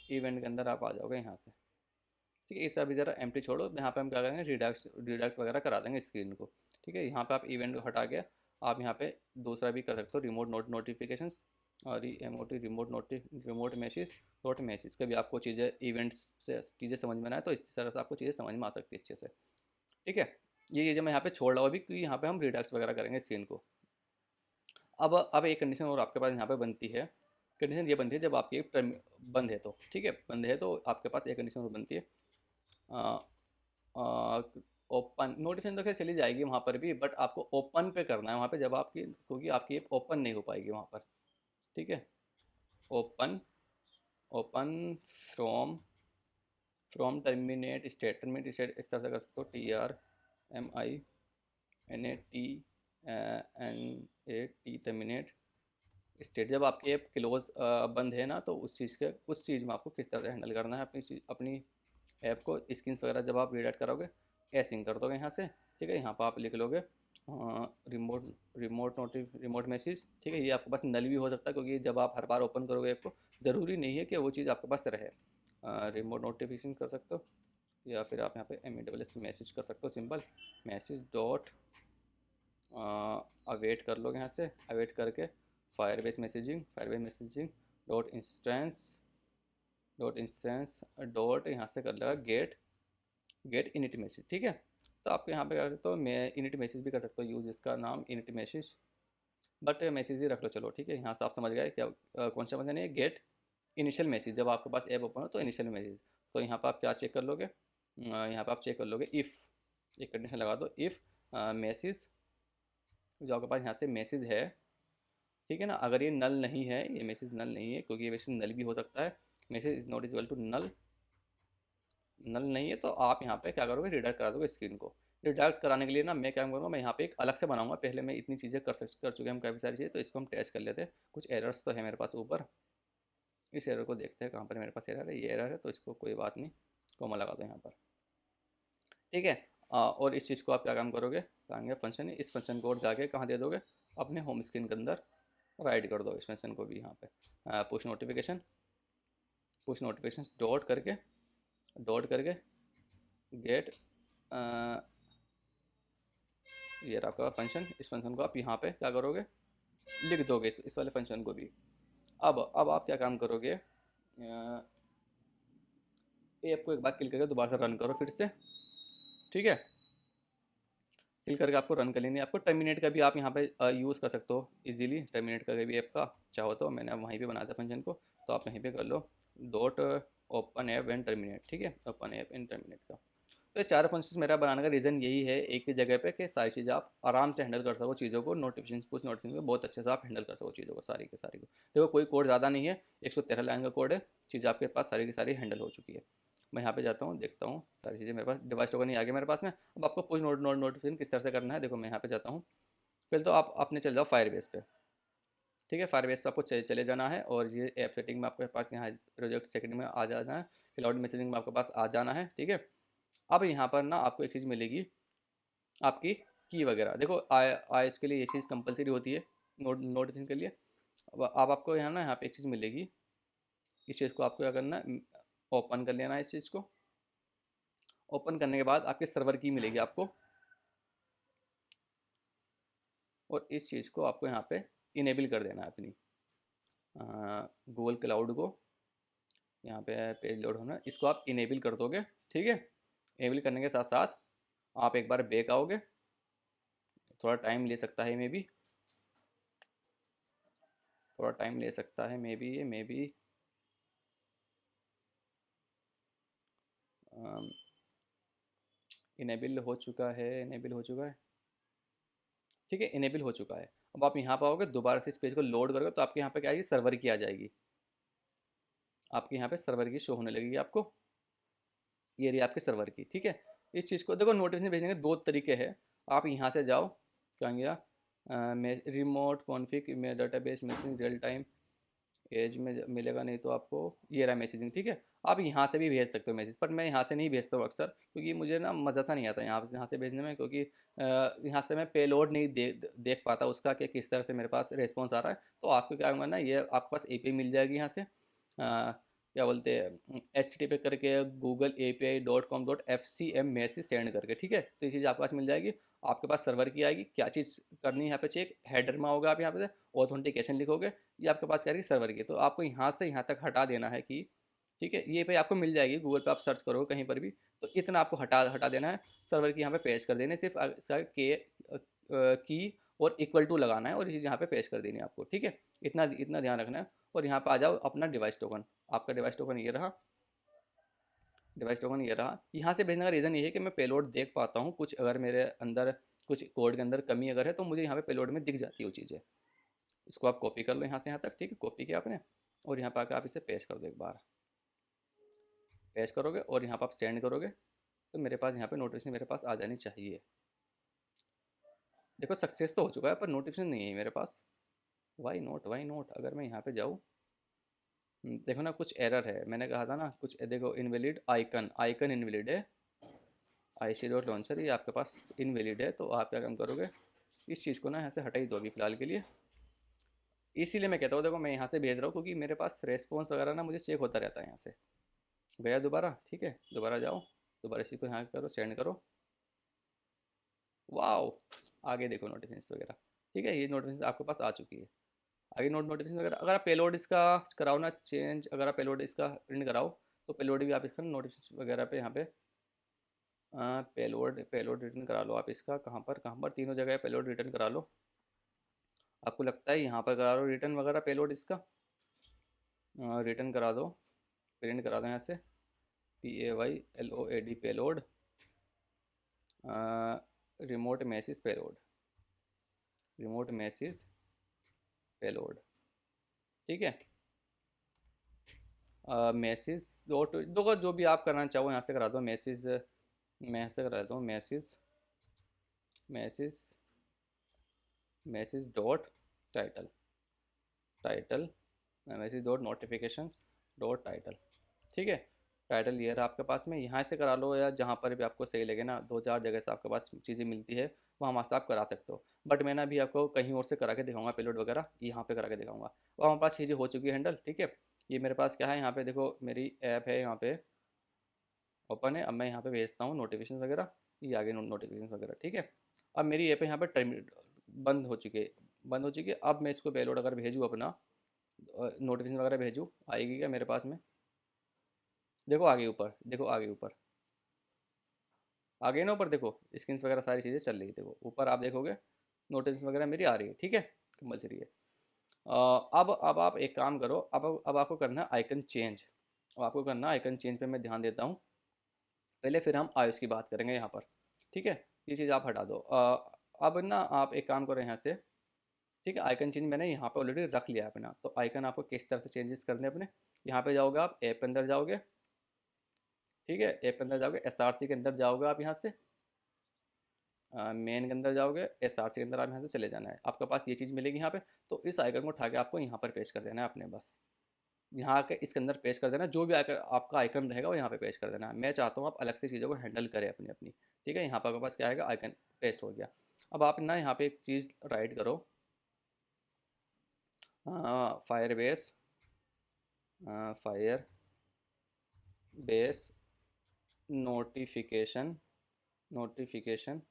इवेंट के अंदर आप आ जाओगे यहाँ से। ठीक है, इस अभी ज़रा एम्प्टी छोड़ो, यहाँ पे हम क्या करेंगे, रिडक्ट वगैरह करा देंगे स्क्रीन को। ठीक है, यहाँ पे आप इवेंट को हटा के आप यहाँ पे दूसरा भी कर सकते हो, रिमोट नोटिफिकेशंस, और रिमोट मैसेज डॉट मैसेज। कभी आपको चीज़ें इवेंट्स से चीज़ें समझ में ना आए तो इस तरह से आपको चीज़ें समझ में आ सकती है अच्छे से। ठीक है, ये चीज़ें मैं यहाँ पे छोड़ रहा हूँ अभी, क्योंकि यहाँ पे हम रिडक्स वगैरह करेंगे सीन को। अब एक कंडीशन और आपके पास यहाँ पे बनती है, कंडीशन ये बनती है जब आपकी टर्म बंद है तो। ठीक है, बंद है तो आपके पास एक कंडीशन और बनती है, ओपन नोटिफिकेशन तो खैर चली जाएगी वहाँ पर भी, बट आपको ओपन पे करना है वहाँ पे, जब आपकी, क्योंकि आपकी ऐप ओपन नहीं हो पाएगी वहाँ पर। ठीक है, open open from from terminate state, terminate state इस तरह से कर सकते हो, TRMINATE टर्मिनेट स्टेट जब आपकी ऐप क्लोज बंद है ना, तो उस चीज़ में आपको किस तरह से हैंडल करना है अपनी ऐप को। स्क्रीन्स वगैरह जब आप रीडाइट करोगे, एसिंग कर दोगे यहाँ से, ठीक है। यहाँ पर आप लिख लोगे रिमोट रिमोट मैसेज, ठीक है। ये आपके पास नल भी हो सकता है, क्योंकि जब आप हर बार ओपन करोगे ऐप को, ज़रूरी नहीं है कि वो चीज़ आपके पास रहे। रिमोट नोटिफिकेशन कर सकते हो, या फिर आप यहाँ पे MESS मैसेज कर सकते हो, सिंपल मैसेज डॉट अवेट कर लोगे यहाँ से। अवेट करके Firebase messaging dot instance dot यहाँ से कर लेगा गेट इनिट मैसेज, ठीक है। तो आपके यहाँ पे कर सकते हो, मैं इनिट मैसेज भी कर सकता हूँ यूज़, इसका नाम इनिट मैसेज, बट मैसेज ही रख लो, चलो ठीक है। यहाँ से आप समझ गए क्या कौन सा फंक्शन है, गेट इनिशियल मैसेज। जब आपके पास ऐप ओपन हो तो इनिशियल मैसेज, तो यहाँ पर आप क्या चेक कर लोगे, यहाँ पर आप चेक कर लोगे इफ़, एक कंडीशन लगा दो, इफ़ मैसेज जो आपके पास यहाँ से मैसेज है, ठीक है ना, अगर ये नल नहीं है, ये मैसेज नल नहीं है, क्योंकि ये मैसेज नल भी हो सकता है, message is not equal to null नहीं है, तो आप यहाँ पे क्या करोगे, रिडायरेक्ट करा दोगे स्क्रीन को। रिडायरेक्ट कराने के लिए ना मैं क्या करूँगा, मैं यहाँ पे एक अलग से बनाऊंगा, पहले मैं इतनी चीज़ें कर चुके हैं हम, काफ़ी सारी चीज़ें, तो इसको हम टेस्ट कर लेते हैं। कुछ एरर्स तो है मेरे पास ऊपर, इस एरर को देखते हैं कहाँ पर मेरे पास एरर है। ये एरर है, तो इसको कोई बात नहीं, कॉमा लगा दो यहाँ पर, ठीक है। और इस चीज़ को आप क्या काम करोगे, कहेंगे फंक्शन, इस फंक्शन को और जाके कहाँ दे दोगे, अपने होम स्क्रीन के अंदर राइट कर दो इस फंक्शन को भी। यहाँ पे पुश नोटिफिकेशन डॉट करके गेट, ये रहा आपका फंक्शन। इस फंक्शन को आप यहाँ पे क्या करोगे, लिख दोगे इस वाले फंक्शन को भी। अब आप क्या काम करोगे, ऐप को एक बार क्लिक करके दोबारा से रन करो फिर से, ठीक है। क्लिक करके आपको रन कर लेनी है। आपको टर्मिनेट का भी आप यहाँ पे यूज़ कर सकते हो इजीली, टर्मिनेट का भी ऐप का चाहो तो, मैंने वहीं पे बनाया था फंक्शन को, तो आप यहीं पे कर लो dot open app and terminate, ठीक है, ओपन ऐप एंड टर्मिनेट का। तो ये चार फंक्शंस मेरा बनाने का रीज़न यही है, एक ही जगह पे, कि सारी चीज़ें आप आराम से हैंडल कर सको चीज़ों को, पुश नोटिफिकेशन बहुत अच्छे से आप हैंडल कर सको चीज़ों को, सारी की सारी को। देखो कोई कोड ज़्यादा नहीं है, 113 लाइन का कोड है, चीज़ आपके पास सारी की सारी हैंडल हो चुकी है। मैं यहाँ पे जाता हूँ, देखता हूँ सारी चीज़ें मेरे पास, डिवाइस टोकन नहीं आ गया मेरे पास में। अब आपको पुश नोटिफिकेशन किस तरह से करना है, देखो मैं यहाँ पे जाता हूँ। पहले तो आप अपने चले जाओ फायरबेस पे, ठीक है। फायरबेस पे आपको चले जाना है, और ये ऐप सेटिंग में आपके पास यहाँ प्रोजेक्ट सेटिंग में आ जाना है, क्लाउड मैसेजिंग में आपके पास आ जाना है, ठीक है। अब यहाँ पर ना आपको एक चीज़ मिलेगी, आपकी की वगैरह। देखो आई के लिए ये चीज़ कंपलसरी होती है नोटिफिकेशन के लिए। अब आपको यहाँ ना, यहाँ पे एक चीज़ मिलेगी, इस चीज़ को आपको क्या करना है, ओपन कर लेना है। इस चीज़ को ओपन करने के बाद आपके सर्वर की मिलेगी आपको, और इस चीज़ को आपको यहाँ पे इनेबल कर देना है अपनी गूगल क्लाउड को। यहाँ पे पेज लोड होना, इसको आप इनेबल कर दोगे, ठीक है। इनेबल करने के साथ साथ आप एक बार बैक आओगे, थोड़ा टाइम ले सकता है मे बी, थोड़ा टाइम ले सकता है मे बी, ये मे बी इनेबल हो चुका है, इनेबल हो चुका है, ठीक है, इनेबल हो चुका है। अब आप यहाँ पाओगे, दोबारा से इस पेज को लोड करोगे, तो आपके यहाँ पे क्या आएगी, सर्वर की आ जाएगी, आपके यहाँ पे सर्वर की शो होने लगेगी आपको, ये रही आपके सर्वर की, ठीक है। इस चीज़ को देखो, नोटिफिकेशन भेजने के दो तरीके हैं। आप यहाँ से जाओ, क्या गया, रिमोट कॉन्फ़िग में डेटाबेस मैसेजिंग रियल टाइम एज में मिलेगा, नहीं तो आपको ये रहा मैसेजिंग, ठीक है। आप यहाँ से भी भेज सकते हो मैसेज, पर मैं यहाँ से नहीं भेजता हूँ अक्सर, क्योंकि मुझे ना मज़ा सा नहीं आता यहाँ से भेजने में, क्योंकि यहाँ से मैं पेलोड नहीं देख पाता उसका, कि किस तरह से मेरे पास रिस्पॉन्स आ रहा है। तो आपको क्या करना है, ये आपके पास API मिल जाएगी यहाँ से, क्या बोलते हैं, HTTP करके googleapi.com.fcm मैसेज सेंड करके, ठीक है। तो ये चीज़ आपके पास मिल जाएगी, आपके पास सर्वर की आएगी। क्या चीज़ करनी है यहाँ पे चेक, हेडर में होगा, आप यहाँ पे ऑथेंटिकेशन लिखोगे, ये आपके पास क्या है, सर्वर की। तो आपको यहाँ से यहाँ तक हटा देना है कि, ठीक है, ये पे आपको मिल जाएगी, गूगल पे आप सर्च करोगे कहीं पर भी, तो इतना आपको हटा देना है। सर्वर की यहाँ पे पेस्ट कर देने, सिर्फ सर के की और इक्वल टू लगाना है, और ये चीज़ यहाँ पे पेस्ट कर देनी है आपको, ठीक है। इतना इतना ध्यान रखना है। और यहाँ पे आ जाओ, अपना डिवाइस टोकन, आपका डिवाइस टोकन ये रहा, डिवाइस टोकन ये रहा। यहाँ से भेजने का रीज़न ये है कि मैं पेलोड देख पाता हूँ, कुछ अगर मेरे अंदर कुछ कोड के अंदर कमी अगर है, तो मुझे यहाँ पे पेलोड में दिख जाती है वो चीज़ें। इसको आप कॉपी कर लो यहाँ से यहाँ तक, ठीक है, कॉपी किया आपने, और यहाँ पर आकर आप इसे पेस्ट कर दो, एक बार पेस्ट करोगे और यहाँ पर आप सेंड करोगे, तो मेरे पास यहाँ पे नोटिफिकेशन मेरे पास आ जानी चाहिए। देखो सक्सेस तो हो चुका है, पर नोटिफिकेशन नहीं है मेरे पास। वाई नोट अगर मैं यहाँ पे जाऊँ, देखो ना कुछ एरर है, मैंने कहा था ना कुछ, देखो इनवैलिड आइकन, आइकन इनवैलिड है, आईसी डॉट लॉन्चर ये आपके पास इनवैलिड है। तो आप क्या काम करोगे, इस चीज़ को ना यहाँ से हटा ही दो अभी फ़िलहाल के लिए। इसीलिए मैं कहता हूँ, देखो मैं यहाँ से भेज रहा हूँ क्योंकि मेरे पास रेस्पॉन्स वगैरह ना मुझे चेक होता रहता है यहाँ से। गया दोबारा, ठीक है, दोबारा जाओ, दोबारा इसी को यहाँ करो, सेंड करो। वाओ, आगे देखो नोटिफिकेशन वगैरह, ठीक है, ये नोटिफिकेशन आपके पास आ चुकी है। आगे नोटिफिकेशन वगैरह, अगर आप पेलोड इसका कराओ ना चेंज, अगर आप पेलोड इसका प्रिंट कराओ तो पेलोड भी आप इसका नोटिफिकेशन वगैरह पे यहाँ पे पेलोड पेलोड रिटर्न करा लो आप इसका, कहाँ पर तीनों जगह पेलोड रिटर्न करा लो। आपको लगता है यहाँ पर करा लो रिटर्न वगैरह पेलोड इसका, रिटर्न करा दो, प्रिंट करा दो यहाँ से, PAYLOAD payload, remote message payload, remote message payload, ठीक है। मैसेज डॉट दो, जो भी आप करना चाहो यहाँ से करा दो, मैसेज, मैं ऐसे करा देता हूँ, message message message dot title, title message dot notification dot title, ठीक है। टाइटल ये रहा आपके पास में, यहाँ से करा लो या जहाँ पर भी आपको सही लगे ना, दो चार जगह से आपके पास चीज़ें मिलती है, वहाँ से आप करा सकते हो। बट मैं ना अभी आपको कहीं और से करा के दिखाऊंगा पेलोड वगैरह, यहाँ पे करा के दिखाऊंगा। और हमारे पास चीज़ें हो चुकी है हैंडल, ठीक है। ये मेरे पास क्या है, यहाँ पे देखो मेरी ऐप है, यहाँ पे ओपन है। अब मैं यहाँ पे भेजता हूँ नोटिफिकेशन वगैरह, ये आगे नोटिफिकेशन वगैरह, ठीक है। अब मेरी ऐप यहाँ पे बंद हो चुकी है, बंद हो चुकी है। अब मैं इसको पेलोड अगर भेजूँ अपना, नोटिफिकेशन वगैरह भेजूँ, आएगी क्या मेरे पास में, देखो आगे ऊपर, देखो आगे ऊपर, आगे ना ऊपर देखो स्क्रीन वगैरह सारी चीज़ें चल रही है, देखो ऊपर आप देखोगे नोटिफिकेशन वगैरह मेरी आ रही है, ठीक है, कंपलसरी है। अब आप एक काम करो, अब आपको करना है आइकन चेंज। अब आपको करना है आइकन चेंज पे मैं ध्यान देता हूँ पहले, फिर हम आयुष की बात करेंगे यहाँ पर, ठीक है। ये चीज़ आप हटा दो। अब ना आप एक काम करो यहाँ से, ठीक है, आइकन चेंज मैंने यहाँ पे ऑलरेडी रख लिया है अपना। तो आइकन आपको किस तरह से चेंजेस करने हैं अपने, यहाँ पे जाओगे आप ऐप के अंदर जाओगे, ठीक है, ऐप के अंदर जाओगे, SRC के अंदर जाओगे आप यहाँ से, मेन के अंदर जाओगे, SRC के अंदर आप यहाँ से चले जाना है, आपके पास ये चीज़ मिलेगी यहाँ पे। तो इस आइकन को उठा के आपको यहाँ पर पेश कर देना है अपने, बस यहाँ के इसके अंदर पेश कर देना, जो भी आइकन आपका आइकन रहेगा वो यहाँ पे पेश कर देना है। मैं चाहता हूँ आप अलग से चीज़ों को हैंडल करें अपनी अपनी, ठीक है। यहाँ पर आपके पास क्या आएगा, आइकन पेस्ट हो गया। अब आप ना यहाँ पे एक चीज़ राइट करो, Firebase, Firebase notification, notification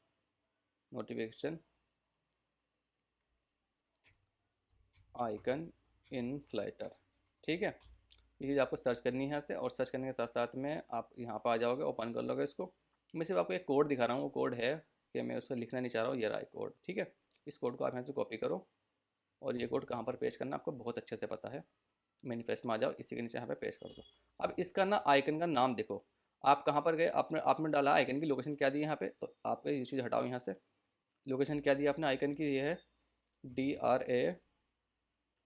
notification icon in Flutter, ठीक है। ये चीज़ आपको सर्च करनी है यहाँ से, और सर्च करने के साथ साथ में आप यहाँ पर आ जाओगे, ओपन कर लोगे इसको। मैं सिर्फ आपको एक कोड दिखा रहा हूँ, वो कोड है कि मैं उसको लिखना नहीं चाह रहा हूँ, ये रहा है कोड, ठीक है। इस कोड को आप यहाँ से कॉपी करो, और ये कोड कहाँ पर पेश करना आपको बहुत अच्छे से पता है। मैनिफेस्ट में आ जाओ, इसी के नीचे यहाँ पे पेश कर दो। अब इसका ना आइकन का नाम देखो, आप कहाँ पर गए, आपने आपने डाला आइकन की लोकेशन क्या दी यहाँ पे, तो आप ये चीज़ हटाओ यहाँ से। लोकेशन क्या दी आपने आइकन की, ये है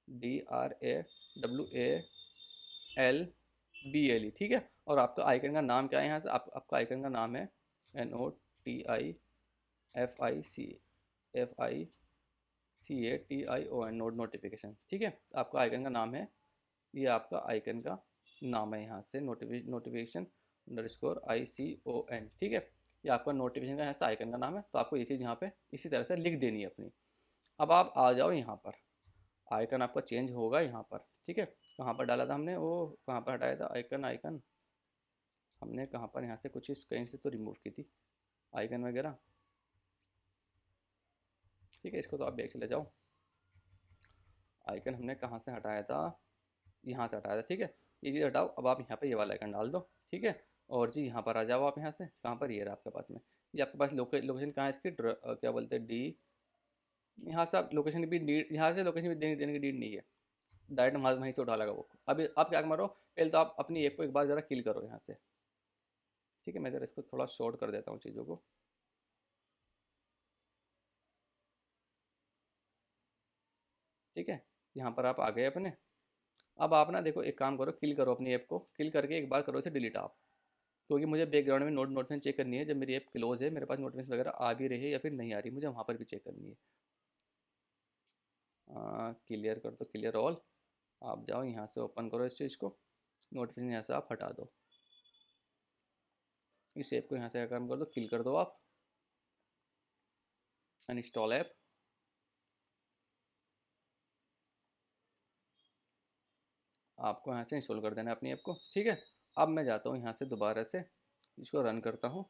DRAWALBLE, ठीक है। और आपका आइकन का नाम क्या है, यहाँ से आपका आइकन का नाम है NOTIFICATION, नोट नोटिफिकेशन, ठीक है। आपका आइकन का नाम है, ये आपका आइकन का नाम है, यहाँ से नोटिफिकेशन _ICON, ठीक है। ये आपका नोटिफिकेशन का यहाँ से आइकन का नाम है। तो आपको ये चीज़ यहाँ पे इसी तरह से लिख देनी है अपनी। अब आप आ जाओ यहाँ पर, आइकन आपका चेंज होगा यहाँ पर, ठीक है। कहाँ पर डाला था हमने, वो कहाँ पर हटाया था आइकन, आइकन हमने कहाँ पर, यहाँ से कुछ इस कहीं से तो रिमूव की थी आइकन वगैरह, ठीक है। इसको तो आप बैक चले जाओ, आइकन हमने कहाँ से हटाया था, यहाँ से हटाया था, ठीक है। ये चीज़ हटाओ, अब आप यहाँ पे ये वाला आइकन डाल दो, ठीक है। और जी यहाँ पर आ जाओ आप, यहाँ से कहाँ पर, ये रहा आपके पास में, ये आपके पास लोकेशन कहाँ है इसकी, क्या बोलते हैं, डी, यहाँ से आप लोकेशन भी नीड, यहाँ से लोकेशन भी देने की नीड नहीं है, डायरेक्ट वहाँ वहीं से उठा लगा वो। अब आप क्या करो, पहले तो आप अपनी ऐप को एक बार ज़रा किल करो यहाँ से, ठीक है। मैं ज़रा इसको थोड़ा शॉर्ट कर देता हूँ चीज़ों को, ठीक है। यहाँ पर आप आ गए अपने। अब आप ना देखो, एक काम करो, किल करो अपनी ऐप को, किल करके एक बार करो इसे डिलीट आप, क्योंकि मुझे बैकग्राउंड में नोटिफिकेशन चेक करनी है, जब मेरी ऐप क्लोज है, मेरे पास नोटिफिकेशन वगैरह आ भी रही है या फिर नहीं आ रही, मुझे वहाँ पर भी चेक करनी है। क्लियर कर दो, क्लियर ऑल। आप जाओ यहाँ से ओपन करो इस चीज़ को, नोटिफिकेशन यहाँ से आप हटा दो, इस ऐप को यहाँ से काम कर दो, किल कर दो आप, अनइंस्टॉल ऐप। आपको यहाँ से इंस्टॉल कर देना है अपनी ऐप को, ठीक है। अब मैं जाता हूँ यहाँ से दोबारा से इसको रन करता हूँ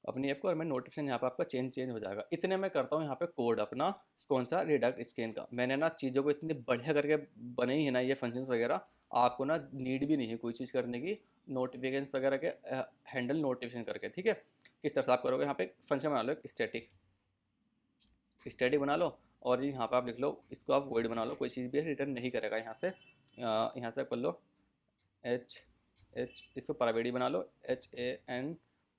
अपनी ऐप को, और मैं नोटिफिकेशन यहाँ पे आपका चेंज हो जाएगा। इतने में करता हूँ यहाँ पे कोड अपना, कौन सा, रिडक्ट स्कैन का। मैंने ना चीज़ों को इतनी बढ़िया करके बने ही है ना ये फंक्शंस वगैरह, आपको ना नीड भी नहीं है कोई चीज़ करने की, नोटिफिकेशन वगैरह के हैंडल नोटिफिकेशन करके, ठीक है। किस तरह से आप करोगे, यहाँ पे फंक्शन बना लो एक स्टैटिक, स्टैटिक बना लो, और यहाँ पे आप लिख लो इसको, आप वॉइड बना लो, कोई चीज़ भी रिटर्न नहीं करेगा यहाँ से। यहाँ से कर लो एच एच, इसको प्राइवेट बना लो,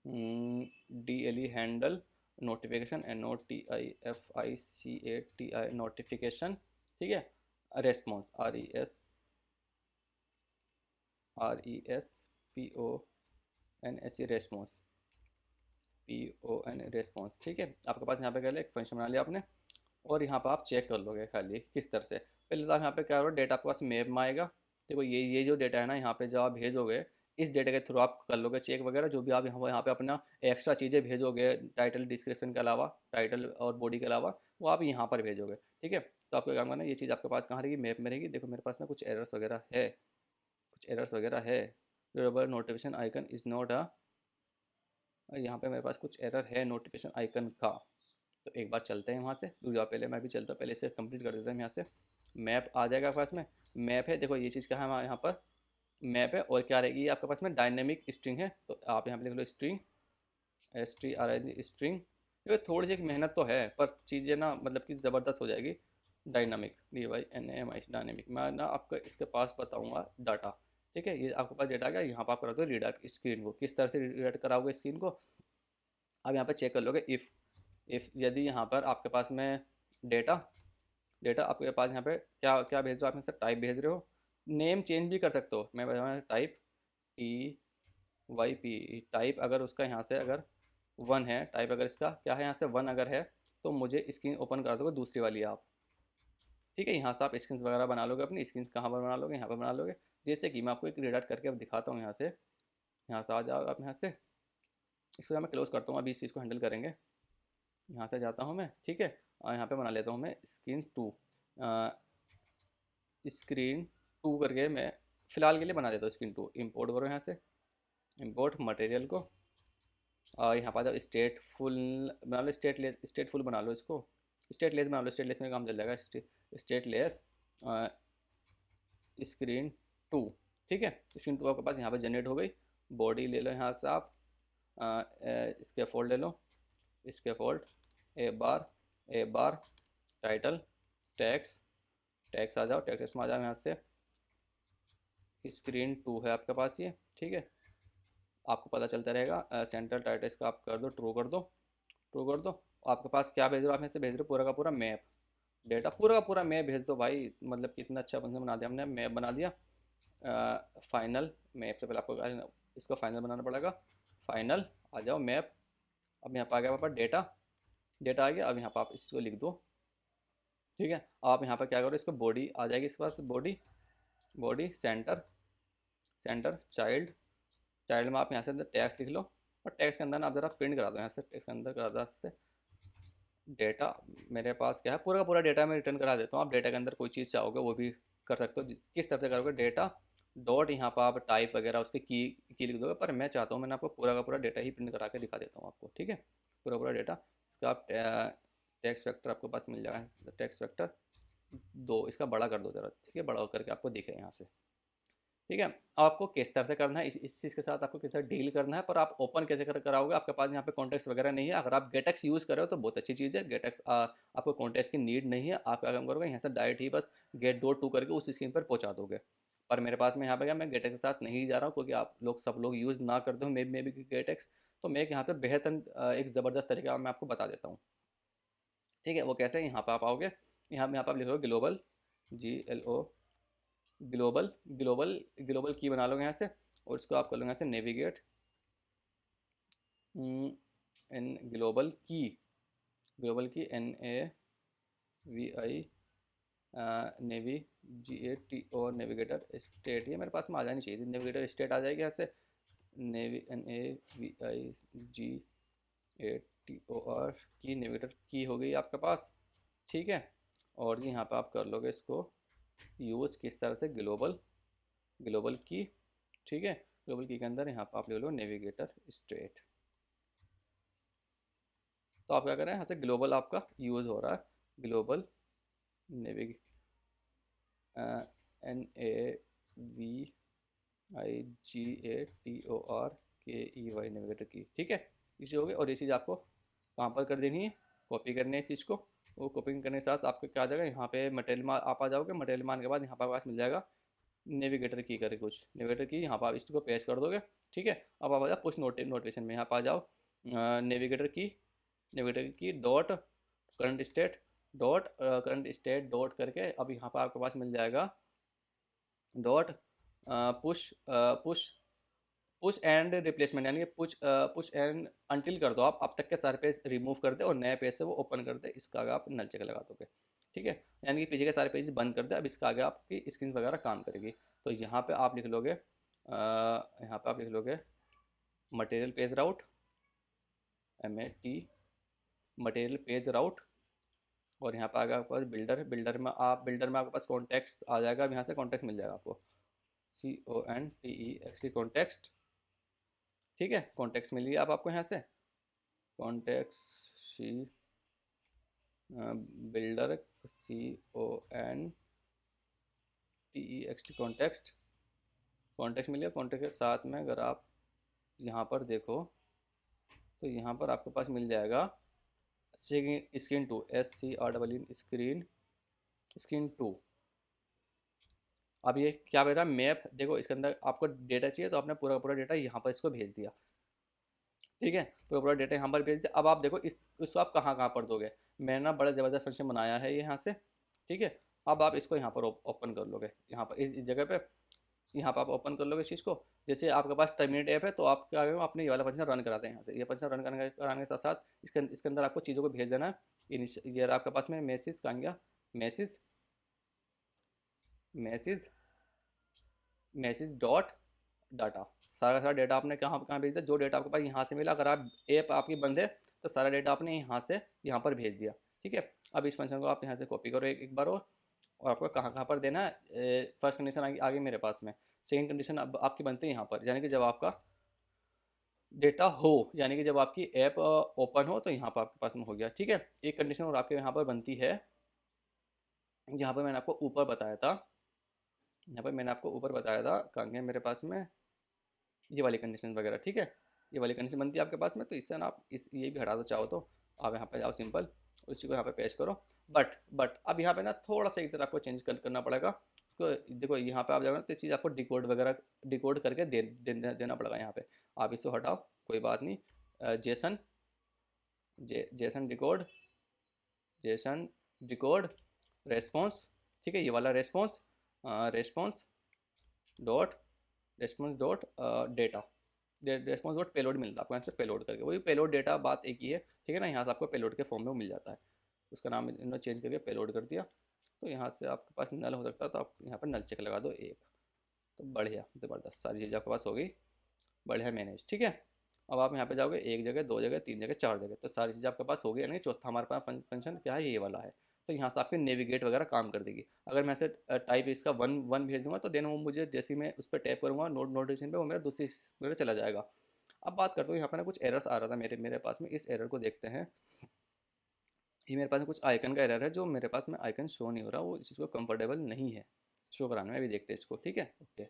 HANDLE, handle notification, NOTIFICATI notification, ठीक है। Response, RESPONSE response, PON response, ठीक है। आपके पास यहाँ पे क्या एक फंक्शन बना लिया आपने, और यहाँ पर आप चेक कर लोगे खाली किस तरह से। पहले तो आप यहाँ पे क्या करो, डेटा आपके पास मैप में आएगा, देखो ये जो डेटा है ना, यहाँ पे जो आप भेजोगे, इस डेटा के थ्रू आप कर लोगे चेक वगैरह, जो भी आप यहाँ पे अपना एक्स्ट्रा चीज़ें भेजोगे, टाइटल डिस्क्रिप्शन के अलावा, टाइटल और बॉडी के अलावा, वो आप यहाँ पर भेजोगे, ठीक है। तो आपको काम करना है, ये चीज़ आपके पास कहाँ रहेगी, मैप में रहेगी। देखो मेरे पास ना कुछ एरर्स वगैरह है, कुछ एरर्स वगैरह है, notification icon is not a, यहाँ पे मेरे पास कुछ एरर है नोटिफिकेशन आइकन का। तो एक बार चलते हैं वहाँ से, दूसरा पहले मैं भी चलता हूँ, पहले से कंप्लीट कर देता हूँ। यहाँ से मैप आ जाएगा आपके पास में, मैप है, देखो ये चीज़ क्या है हमारे यहाँ पर मैप है, और क्या रहेगी आपके पास में, डायनेमिक स्ट्रिंग है। तो आप यहाँ पे लिख लो स्ट्रिंग, STRING स्ट्रिंग। ये थोड़ी सी एक मेहनत तो है, पर चीज़ें ना मतलब कि ज़बरदस्त हो जाएगी। डायनामिक, DYNAMI डायनेमिक, मैं ना आपको इसके पास बताऊँगा डाटा, ठीक है। ये आपके पास डेटा आ गया, यहाँ पर आप कराते हो रीडायरेक्ट स्क्रीन को, किस तरह से रीडायरेक्ट कराओगे स्क्रीन को। अब यहाँ पर चेक कर लोगे इफ़ यदि यहाँ पर आपके पास में डेटा डेटा आपके पास यहाँ पे क्या क्या भेज रहे हो, आप यहाँ से टाइप भेज रहे हो, नेम चेंज भी कर सकते हो। मैं बता टाइप TYP, टाइप अगर उसका यहाँ से अगर 1 है, टाइप अगर इसका क्या है यहाँ से 1 अगर है, तो मुझे स्क्रीन ओपन कर दोगे दूसरी वाली आप, ठीक है। यहाँ से आप स्क्रीन वगैरह बना लोगे, अपनी स्क्रीन कहाँ पर बना लोगे, यहाँ पर बना लोगे। जैसे कि मैं आपको एक रीडायरेक्ट करके अब दिखाता हूँ, यहाँ से आ जाओ आप, यहाँ से इसको मैं क्लोज करता हूँ, अभी इस चीज़ को हैंडल करेंगे। यहाँ से जाता हूँ मैं, ठीक है, और यहाँ पे बना लेता हूँ मैं स्क्रीन 2 करके मैं फ़िलहाल के लिए बना देता हूँ स्क्रीन 2। इंपोर्ट करो यहाँ से, इंपोर्ट मटेरियल को, और यहाँ पर जाओ स्टेट फुल बना लो, स्टेट फुल बना लो इसको, स्टेट लेस बना लो, स्टेट लेस में काम चल जाएगा। स्टेट लेस स्क्रीन 2, ठीक है। स्क्रीन 2 आपके पास यहाँ पर जनरेट हो गई। बॉडी ले लो यहाँ से आप, इसके फोल्ड ले लो, इसके फोल्ड, ए बार टाइटल, टैक्स आ जाओ, टैक्स में आ जाओ यहाँ से, स्क्रीन 2 है आपके पास ये, ठीक है। आपको पता चलता रहेगा। सेंटर टाइटल इसका आप कर दो, ट्रू कर दो, ट्रू कर दो। आपके पास क्या भेज रहे हो, आप यहाँ से भेज रहे हो पूरा का पूरा मैप, डेटा पूरा का पूरा मैप भेज दो भाई। मतलब कितना अच्छा फंक्शन बना दिया हमने, मैप बना दिया। फाइनल मैप से पहले आपको इसको फाइनल बनाना पड़ेगा। फाइनल आ जाओ मैप। अब यहाँ पर आ गया पापा डेटा, डेटा आ गया। अब यहाँ पर आप इसको लिख दो, ठीक है। आप यहाँ पर क्या करो, इसको बॉडी आ जाएगी इसके पास, बॉडी सेंटर चाइल्ड में आप यहाँ से अंदर टैक्स लिख लो, और टैक्स के अंदर ना आप ज़रा प्रिंट करा दो, यहाँ से टैक्स के अंदर करा दो डेटा। मेरे पास क्या है, पूरा का पूरा डेटा मैं रिटर्न करा देता हूँ। आप डेटा के अंदर कोई चीज़ चाहोगे वो भी कर सकते हो, किस तरह से करोगे, डेटा डॉट यहाँ पर आप टाइप वगैरह उसके की लिख दोगे, पर मैं चाहता हूँ मैंने आपको पूरा का पूरा डेटा ही प्रिंट करा के दिखा देता हूँ आपको, ठीक है। पूरा डेटा इसका आप टेक्स्ट वेक्टर आपके पास मिल जाएगा, टेक्स्ट वेक्टर 2, इसका बड़ा कर दो ज़रा, ठीक है, बड़ा करके आपको दिखे यहाँ से, ठीक है। आपको किस तरह से करना है, इस चीज़ के साथ आपको किस तरह डील करना है, पर आप ओपन कैसे कराओगे। आपके पास यहाँ पे कॉन्टेक्स्ट वगैरह नहीं है। अगर आप गेटएक्स यूज़ करो तो बहुत अच्छी चीज़ है, गेटएक्स आपको कॉन्टेक्स्ट की नीड नहीं है। आप क्या काम करोगे, यहाँ से डायरेक्ट ही बस गेट डॉट टू करके उस स्क्रीन पर पहुँचा दोगे। पर मेरे पास में यहाँ पे क्या, मैं गेटएक्स के साथ नहीं जा रहा हूँ, क्योंकि आप लोग सब लोग यूज़ ना करते हो मे भी गेटएक्स। तो मैं यहाँ पे बेहतर एक ज़बरदस्त तरीका मैं आपको बता देता हूँ, ठीक है। वो कैसे, यहाँ पर आप आओगे, यहाँ पर आप लिख लो ग्लोबल, GLO, ग्लोबल की बना लोगे यहाँ से, और इसको आप कर लोगे यहाँ से नेविगेट, एन ग्लोबल की NA VI NAVIGATO navigator state, ये मेरे पास में आ जानी चाहिए थी, नेविगेटर स्टेट आ जाएगी यहाँ से, NAVIGATOR की नेविगेटर की हो गई आपके पास, ठीक है। और यहाँ पे आप कर लोगे इसको यूज़ किस तरह से, ग्लोबल ग्लोबल की, ठीक है। ग्लोबल की के अंदर यहाँ पे आप ले लो नेविगेटर स्टेट। तो आप क्या करें, यहाँ से ग्लोबल आपका यूज़ हो रहा है, ग्लोबल नेविग NAVIGATOR नेविगेटर की, ठीक है। इसे हो गए। और ये चीज़ आपको कहाँ पर कर देनी है, कॉपी करनी है इस चीज़ को। वो कॉपी करने के साथ आपको क्या आ जाएगा, यहाँ पे मटेरियल मान आप आ जाओगे, मटेरियल मान के बाद यहाँ पर पास मिल जाएगा नेविगेटर की करके कुछ, नेविगेटर की यहाँ पर आप इसको पेस्ट कर दोगे, ठीक है। अब आप आ जाओ पुश नोटिफिकेशन में, यहाँ पर आ जाओ नेविगेटर की डॉट करंट स्टेट डॉट करके, अब यहाँ पर आपके पास मिल जाएगा dot push push push and replacement, यानी कि पुश एंड अनटिल कर दो आप, अब तक के सारे पेज रिमूव कर दे और नए पेज से वो ओपन कर दे, इसका आगे आप नल चेक लगा दोगे, ठीक है। यानी कि पीछे के सारे पेज बंद कर दे, अब इसका आगे आपकी स्क्रीन वगैरह काम करेगी। तो यहाँ पे आप लिख लोगे मटेरियल पेज राउट, MAT मटेरियल पेज राउट। और यहाँ पे आगे आपके पास बिल्डर में आपके पास कॉन्टेक्स्ट आ जाएगा, अब यहाँ से कॉन्टेक्स्ट मिल जाएगा आपको, CONTEXT कॉन्टेक्स्ट, ठीक है। कॉन्टेक्स्ट मिल गया अब आपको यहाँ से, कॉन्टेक्स्ट सी बिल्डर CONTEXT कॉन्टेक्स्ट मिल गया। कॉन्टेक्स्ट के साथ में अगर आप यहाँ पर देखो तो यहाँ पर आपके पास मिल जाएगा स्क्रीन 2, स्क्रीन 2। अब ये क्या बता रहा है, मैप देखो, इसके अंदर आपको डेटा चाहिए तो आपने पूरा पूरा डेटा यहाँ पर इसको भेज दिया, ठीक है। पूरा पूरा डेटा यहाँ पर भेज दिया। अब आप देखो इसको आप कहाँ पर दोगे, मैंने ना बड़ा ज़बरदस्त फंक्शन बनाया है यहाँ से, ठीक है। अब आप इसको यहाँ पर ओपन कर लोगे, यहाँ पर इस जगह पे, यहाँ पर आप ओपन कर लोगे इस चीज़ को। जैसे आपके पास टर्मिनेट ऐप है तो आप क्या करोगे, अपने ये वाला फंक्शन रन कराते हैं यहाँ से, ये फंक्शन रन कराने के साथ साथ इसके अंदर आपको चीज़ों को भेज देना है। ये आपके पास में मैसेज कहाँ गया, मैसेज डॉट डाटा, सारा का सारा डेटा आपने कहाँ कहाँ भेज दिया, जो डेटा आपके पास यहाँ से मिला, अगर आप ऐप आपकी बंद है तो सारा डेटा आपने यहाँ से यहाँ पर भेज दिया, ठीक है। अब इस फंक्शन को आप यहाँ से कॉपी करो एक बार और आपको कहाँ पर देना है, फर्स्ट कंडीशन आगे मेरे पास में, सेकंड कंडीशन अब आपकी बनती है यहाँ पर, यानी कि जब आपका डेटा हो, यानी कि जब आपकी ऐप ओपन हो तो यहाँ पर आपके पास में हो गया, ठीक है। एक कंडीशन और आपके यहाँ पर बनती है, यहाँ पर मैंने आपको ऊपर बताया था, कहाँ गया मेरे पास में ये वाली कंडीशन वगैरह, ठीक है। ये वाली कंडीशन बनती है आपके पास में, तो इससे ना आप ये भी हटा दो चाहो तो, आप यहाँ पे जाओ सिंपल और इसी को यहाँ पे पेस्ट करो। बट अब यहाँ पे ना थोड़ा सा एक तरह आपको चेंज करना पड़ेगा उसको। देखो यहाँ पे आप जाओगे ना तो चीज़ आपको डिकोड करके देना पड़ेगा। यहाँ पे आप इसको हटाओ, कोई बात नहीं, जेसन डिकोड रेस्पॉन्स, ठीक है। ये वाला response dot data, response dot payload मिलता है आपको यहाँ से, पेलोड करके वही पेलोड डेटा बात एक ही है, ठीक है ना। यहाँ से आपको पेलोड के फॉर्म में मिल जाता है, उसका नाम इन्होंने चेंज करके पेलोड कर दिया। तो यहाँ से आपके पास नल हो सकता है तो आप यहाँ पर नल चेक लगा दो एक, तो बढ़िया ज़बरदस्त सारी चीज़ें आपके पास हो गई, बढ़िया मैनेज, ठीक है। अब आप यहाँ पे जाओगे 1 जगह 2 जगह 3 जगह 4 जगह, तो सारी चीज़ें आपके पास हो गई। यानी चौथा हमारे पास फंक्शन क्या है, ये वाला है। तो यहाँ से आपके नेविगेट वगैरह काम कर देगी। अगर मैं से टाइप इसका वन भेज दूंगा तो देन वो मुझे जैसे ही मैं उस पर टैप करूँगा नोटिफिकेशन पे, वो मेरा दूसरी मेरा चला जाएगा। अब बात करते हो यहाँ पर ना कुछ एरर्स आ रहा था मेरे पास में, इस एरर को देखते हैं। ये मेरे पास में कुछ आइकन का एरर है, जो मेरे पास में आइकन शो नहीं हो रहा, वो इस चीज़ को कंफर्टेबल नहीं है शो कराने में। अभी देखते हैं इसको, ठीक है, ओके।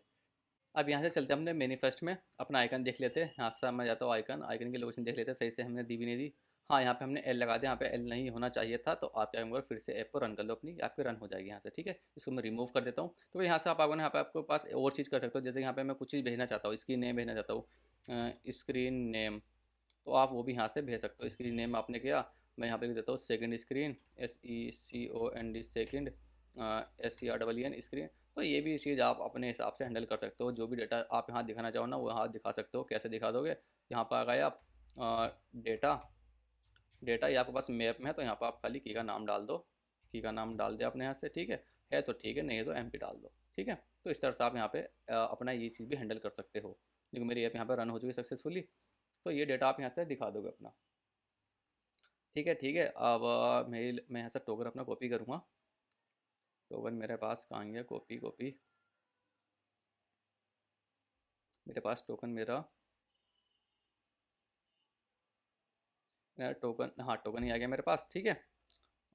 अब यहाँ से चलते हैं अपने मैनिफेस्ट में, अपना आइकन देख लेते हैं। यहाँ से मैं जाता हूँ आइकन की लोकेशन देख लेते हैं, सही से हमने दी भी नहीं दी। हाँ, यहाँ पे हमने एल लगा दिया, यहाँ पे एल नहीं होना चाहिए था। तो आप क्या करेंगे, फिर से ऐप को रन कर लो अपनी, आपके रन हो जाएगी यहाँ से, ठीक है। इसको मैं रिमूव कर देता हूँ। तो यहाँ से आप आगे यहाँ पे आपके पास और चीज़ कर सकते हो, जैसे यहाँ पे मैं कुछ चीज़ भेजना चाहता हूँ, स्क्रीन नेम भेजना चाहता हूँ, स्क्रीन नेम, तो आप वो भी यहाँ से भेज सकते हो। स्क्रीन नेम आपने किया, मैं यहाँ पे लिख देता हूँ second screen, SECOND second, SCREN screen. तो ये भी चीज़ आप अपने हिसाब से हैंडल कर सकते हो। जो भी डेटा आप यहाँ दिखाना चाहो ना, वो यहाँ दिखा सकते हो। कैसे दिखा दोगे, यहाँ पर आ गए आप डेटा ये आपके पास मैप में है, तो यहाँ पर आप खाली की का नाम डाल दो, की का नाम डाल दिया आपने यहाँ से, ठीक है तो ठीक है, नहीं है तो MP डाल दो, ठीक है। तो इस तरह से आप यहाँ पे अपना ये चीज़ भी हैंडल कर सकते हो। देखो मेरी ऐप यहाँ पे रन हो चुकी है सक्सेसफुली, तो ये डेटा आप यहाँ से दिखा दोगे अपना, ठीक है। अब मैं यहाँ से टोकन अपना कॉपी करूँगा। टोकन मेरे पास कहाँ गया, कॉपी कॉपी, मेरे पास टोकन मेरा टोकन, हाँ टोकन ही आ गया मेरे पास, ठीक है।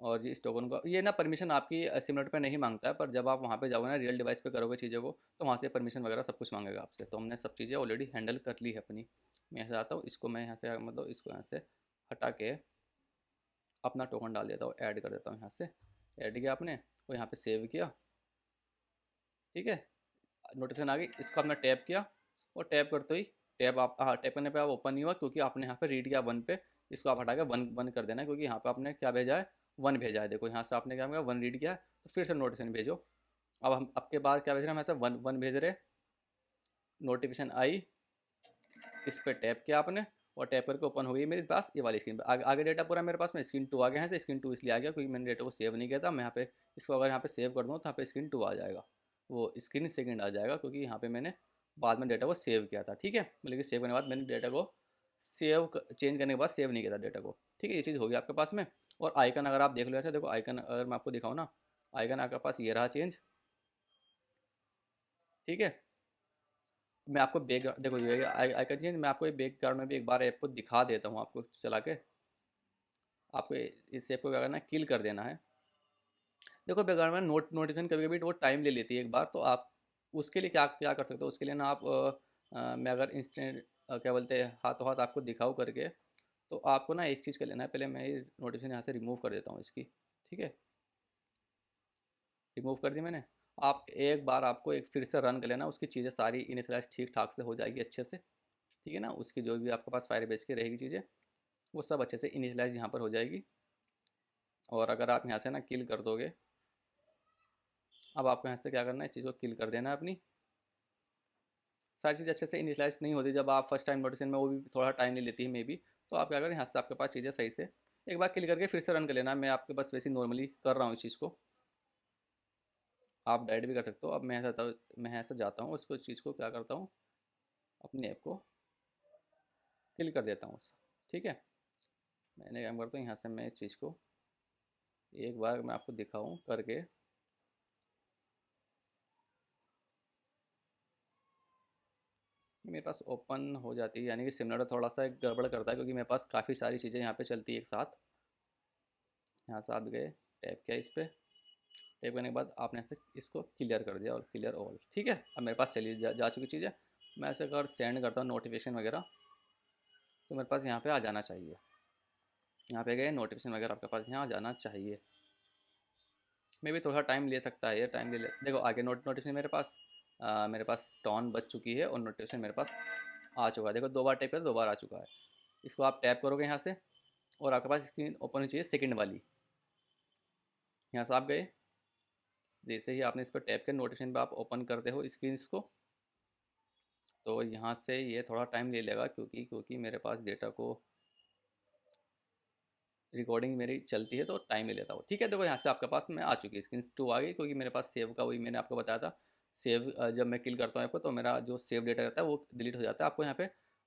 और जी इस टोकन को, ये ना परमिशन आपकी सिमलेट पे नहीं मांगता है, पर जब आप वहाँ पे जाओगे ना, रियल डिवाइस पे करोगे चीज़ों को, तो वहाँ से परमिशन वगैरह सब कुछ मांगेगा आपसे। तो हमने सब चीज़ें ऑलरेडी हैंडल कर ली है अपनी। मैं यहाँ से आता हूँ, इसको मैं यहाँ से मतलब इसको यहाँ से हटा के अपना टोकन डाल देता हूँ, ऐड कर देता हूँ यहाँ से। ऐड किया आपने, और यहाँ पर सेव किया, ठीक है। नोटिफिकेशन आ गई, इसको आपने टैप किया, और टैप करते ही टैप आप, हाँ टैप करने पे आप ओपन नहीं हुआ, क्योंकि आपने यहाँ पे रीड किया 1 पे। इसको आप हटा के 1 1 कर देना, क्योंकि यहाँ पे आपने क्या भेजा है, 1 भेजा है। देखो यहाँ से आपने क्या किया, 1 रीड किया, तो फिर से नोटिफिकेशन भेजो। अब हम आपके बाद क्या भेज रहे हैं, हम ऐसे 1 1 भेज रहे, नोटिफिकेशन आई, इस पर टैप किया आपने, और टैप करके ओपन हो गई मेरे पास ये वाली स्क्रीन पर। आगे डेटा पूरा मेरे पास में स्क्रीन 2 आ गया है। स्क्रीन 2 इसलिए आ गया क्योंकि मैंने डेटा को सेव नहीं किया था। मैं यहाँ पे इसको अगर यहाँ पे सेव कर दूँ तो यहाँ पे स्क्रीन 2 आ जाएगा, वो स्क्रीन सेकंड आ जाएगा, क्योंकि यहाँ पे मैंने बाद में डेटा को सेव किया था, ठीक है। मतलब कि सेव करने के बाद मैंने डेटा को चेंज करने के बाद सेव नहीं किया था डेटा को, ठीक है। ये चीज़ होगी आपके पास में। और आइकन अगर आप देख लो ऐसे, देखो आइकन अगर मैं आपको दिखाऊँ ना, आइकन आपके पास ये रहा चेंज, ठीक है। मैं आपको बैक, देखो ये आइकन चेंज, मैं आपको बैकग्राउंड में भी एक बार ऐप को दिखा देता हूँ आपको चला के। आपको इस ऐप को क्या करना है, किल कर देना है। देखो बैकग्राउंड में नोटिफिकेशन कभी कभी वो टाइम ले लेती है एक बार, तो आप उसके लिए क्या क्या कर सकते हो, उसके लिए ना आप मैं अगर इंस्टेंट क्या बोलते हैं, हाथों हाथ आपको दिखाऊँ करके, तो आपको ना एक चीज़ कर लेना है। पहले मैं ये नोटिफिकेशन यहाँ से रिमूव कर देता हूँ इसकी, ठीक है। रिमूव कर दी मैंने। आप एक बार आपको एक फिर से रन कर लेना, उसकी चीज़ें सारी इनिशियलाइज ठीक ठाक से हो जाएगी अच्छे से, ठीक है ना। उसकी जो भी आपके पास फायरबेस की रहेगी चीज़ें, वो सब अच्छे से इनिशियलाइज यहाँ पर हो जाएगी। और अगर आप यहाँ से ना किल कर दोगे, अब आपको यहाँ से क्या करना है, इस चीज़ को किल कर देना है अपनी। सारी चीज़ अच्छे से इनिशियलाइज नहीं होती जब आप फर्स्ट टाइम नोटिफिकेशन में, वो भी थोड़ा टाइम ले लेती है मे बी। तो आप क्या करें, यहाँ से आपके पास चीज़ें सही से एक बार क्लिक करके फिर से रन कर लेना। मैं आपके पास वैसे नॉर्मली कर रहा हूँ इस चीज़ को, आप डायरेक्ट भी कर सकते हो। अब मैं ऐसा जाता हूँ, उसको इस चीज़ को क्या करता हूँ, अपने ऐप को क्लिक कर देता हूँ, ठीक है। मैंने काम करता हूँ, यहाँ से मैं इस चीज़ को एक बार मैं आपको दिखाऊँ करके। मेरे पास ओपन हो जाती है, यानी कि सिमिलर थोड़ा सा गड़बड़ करता है, क्योंकि मेरे पास काफ़ी सारी चीज़ें यहाँ पे चलती है एक साथ। यहाँ से आप गए, टैप किया इस पर, टैप करने के बाद आपने ऐसे इसको क्लियर कर दिया, और क्लियर ऑल, ठीक है। अब मेरे पास चली जा चुकी चीज़ है। मैं ऐसे अगर सेंड करता हूँ नोटिफिकेशन वगैरह, तो मेरे पास यहाँ पे आ जाना चाहिए। यहाँ पे गए, नोटिफिकेशन वगैरह आपके पास यहाँ आ जाना चाहिए। मे भी थोड़ा टाइम ले सकता है ये, टाइम ले देखो आगे नोटिफिकेशन मेरे पास मेरे पास टॉन बच चुकी है, और नोटिफिकेशन मेरे पास आ चुका है। देखो 2 बार टैप किया, 2 बार आ चुका है। इसको आप टैप करोगे यहाँ से, और आपके पास स्क्रीन ओपन होनी चाहिए सेकंड वाली। यहाँ से आप गए, जैसे ही आपने इस पर टैप किया, नोटिफिकेशन पे आप ओपन करते हो स्क्रीन को, तो यहाँ से ये थोड़ा टाइम ले लेगा, क्योंकि मेरे पास डेटा को रिकॉर्डिंग मेरी चलती है, तो टाइम ले लेता हूँ, ठीक है। देखो यहाँ से आपके पास में आ चुकी है, स्क्रीन 2 आ गई, क्योंकि मेरे पास सेव का, वही मैंने आपको बताया था। सेव जब मैं किल करता हूँ ऐप को, तो मेरा जो सेव डेटा रहता है वो डिलीट हो जाता है। आपको यहाँ पे